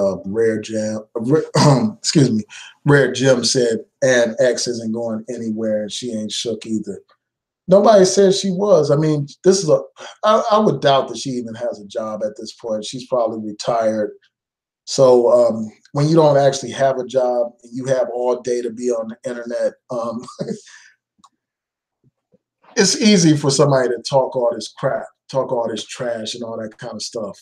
excuse me, Rare Jim said Ann X isn't going anywhere and she ain't shook either. Nobody said she was. I mean, I would doubt that she even has a job at this point. She's probably retired. So when you don't actually have a job and you have all day to be on the internet, it's easy for somebody to talk all this crap, talk all this trash and all that kind of stuff.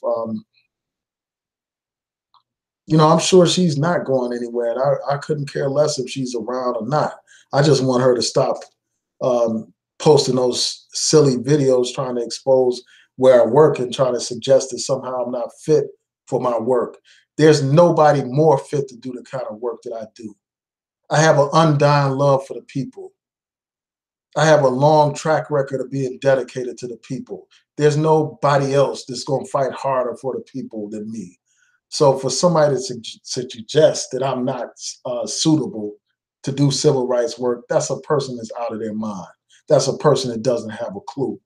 I'm sure she's not going anywhere, and I couldn't care less if she's around or not. I just want her to stop posting those silly videos trying to expose where I work and trying to suggest that somehow I'm not fit for my work. There's nobody more fit to do the kind of work that I do. I have an undying love for the people. I have a long track record of being dedicated to the people. There's nobody else that's going to fight harder for the people than me. So for somebody to suggest that I'm not suitable to do civil rights work, that's a person that's out of their mind. That's a person that doesn't have a clue.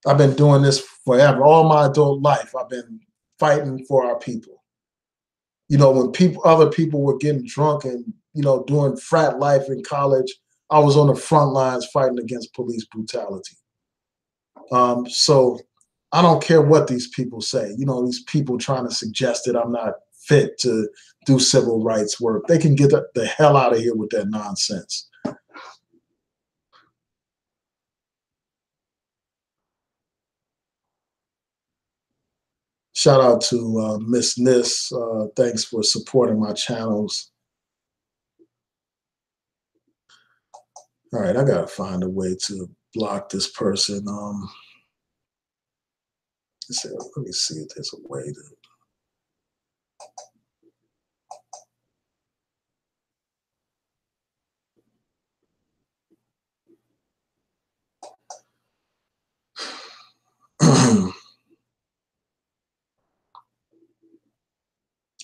I've been doing this forever. All my adult life, I've been fighting for our people. When other people were getting drunk and, doing frat life in college, I was on the front lines fighting against police brutality. So I don't care what these people say. These people trying to suggest that I'm not fit to do civil rights work. They can get the hell out of here with that nonsense. Shout out to Miss Nis. Thanks for supporting my channels. All right, I gotta find a way to block this person. Let me see if there's a way to.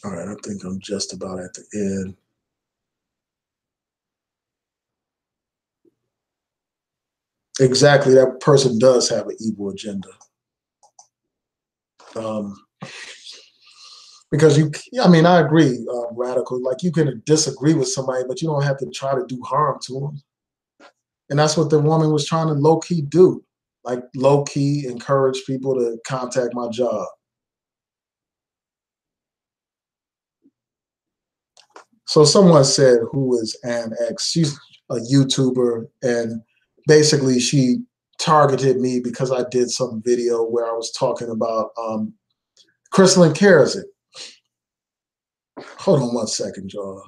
All right, I think I'm just about at the end. Exactly, that person does have an evil agenda. Because I agree, Radical. Like, you can disagree with somebody, but you don't have to try to do harm to them. And that's what the woman was trying to low key do, like low key encourage people to contact my job. So someone said, who is Ann X? She's a YouTuber, and basically she targeted me because I did some video where I was talking about Crystalline Cares it. Hold on one second, y'all.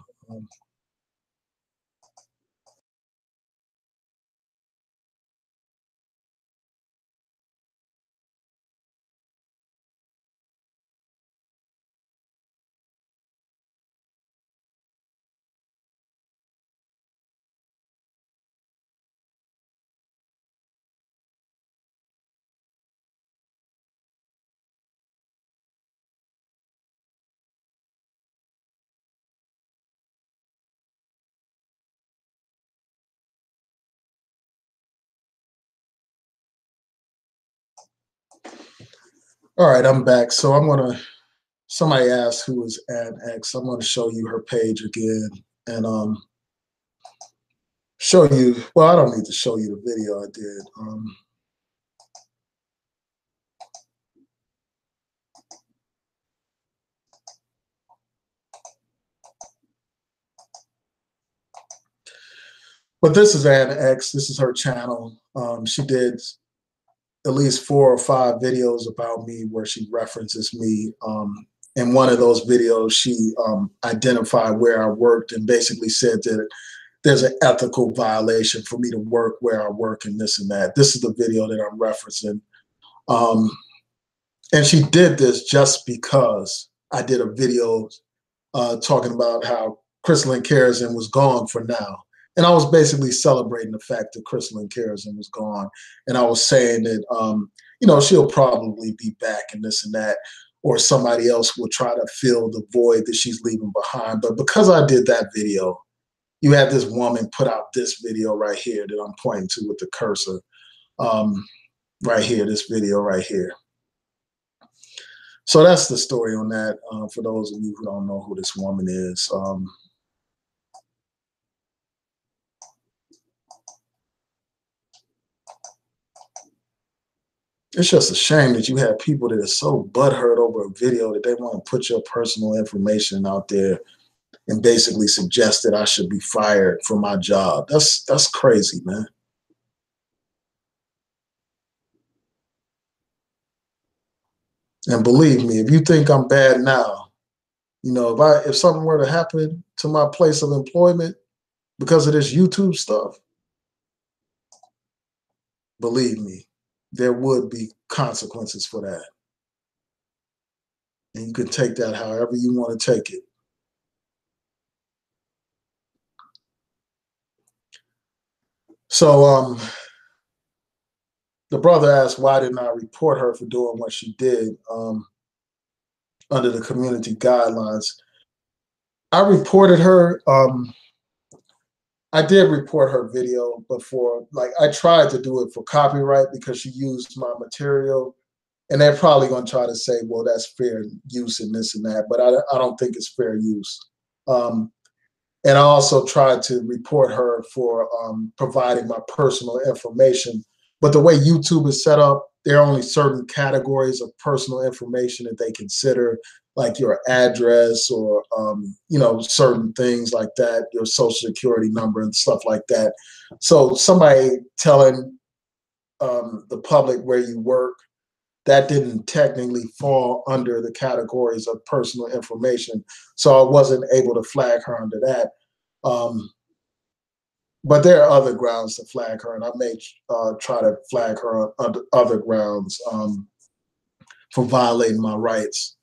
All right, I'm back. So somebody asked who is Ann X. I'm gonna show you her page again and show you, well, I don't need to show you the video I did. But this is Ann X. This is her channel. She did at least 4 or 5 videos about me where she references me. In one of those videos, she identified where I worked and basically said that there's an ethical violation for me to work where I work and this and that. This is the video that I'm referencing. And she did this just because I did a video talking about how Crystalline Kerosene was gone for now. And I was basically celebrating the fact that Crystalline Kerosene was gone. And I was saying that, she'll probably be back and this and that, or somebody else will try to fill the void that she's leaving behind. But because I did that video, you had this woman put out this video right here that I'm pointing to with the cursor. Right here, this video right here. So that's the story on that. For those of you who don't know who this woman is, it's just a shame that you have people that are so butthurt over a video that they want to put your personal information out there and basically suggest that I should be fired from my job. That's crazy, man. And believe me, if you think I'm bad now, if something were to happen to my place of employment because of this YouTube stuff, believe me, there would be consequences for that. And you can take that however you want to take it. So the brother asked, why didn't I report her for doing what she did under the community guidelines? I reported her. I did report her video, but I tried to do it for copyright because she used my material. And they're probably going to try to say, well, that's fair use and this and that. But I don't think it's fair use. And I also tried to report her for providing my personal information. But the way YouTube is set up, there are only certain categories of personal information that they consider, like your address or, certain things like that, your social security number and stuff like that. So somebody telling the public where you work, that didn't technically fall under the categories of personal information. So I wasn't able to flag her under that. But there are other grounds to flag her, and I may try to flag her on other grounds for violating my rights.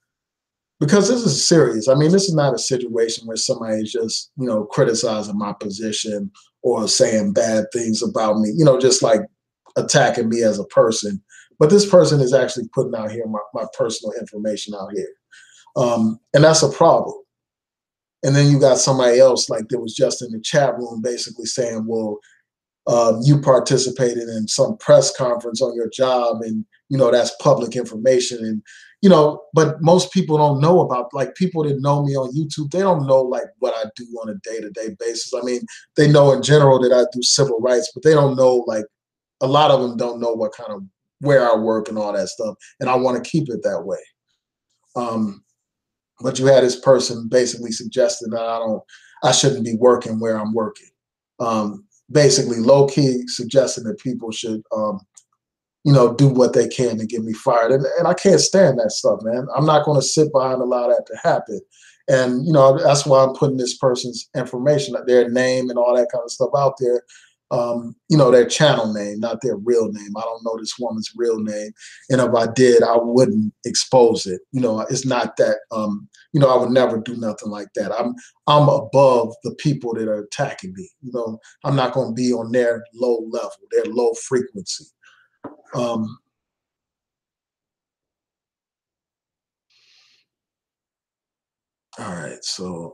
Because this is serious. I mean, this is not a situation where somebody is just, criticizing my position or saying bad things about me, just like attacking me as a person. But this person is actually putting out here my personal information out here. And that's a problem. And then you got somebody else like that was just in the chat room basically saying, well, you participated in some press conference on your job and, that's public information. And, but most people don't know about, like, people that know me on YouTube, they don't know like what I do on a day-to-day basis. I mean, they know in general that I do civil rights, but they don't know, like, a lot of them don't know what kind of, where I work and all that stuff. And I want to keep it that way. But you had this person basically suggesting that I shouldn't be working where I'm working. Basically low key suggesting that people should, do what they can to get me fired. And I can't stand that stuff, man. I'm not going to sit behind and allow that to happen. And, that's why I'm putting this person's information, their name and all that kind of stuff out there. Their channel name, not their real name. I don't know this woman's real name. And if I did, I wouldn't expose it. It's not that, I would never do nothing like that. I'm above the people that are attacking me. I'm not going to be on their low level, their low frequency. All right, so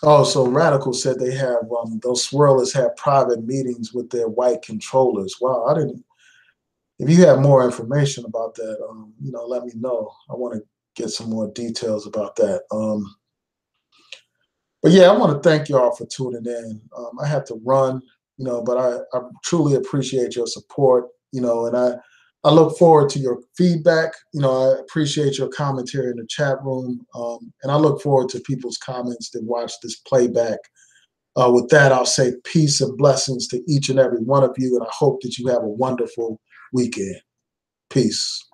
oh, so Radical said they have those swirlers have private meetings with their white controllers. Wow, I didn't. If you have more information about that, let me know. I want to get some more details about that. But yeah, I want to thank y'all for tuning in. I have to run, but I truly appreciate your support, and I look forward to your feedback. I appreciate your commentary in the chat room, and I look forward to people's comments that watch this playback. With that, I'll say peace and blessings to each and every one of you, and I hope that you have a wonderful weekend. Peace.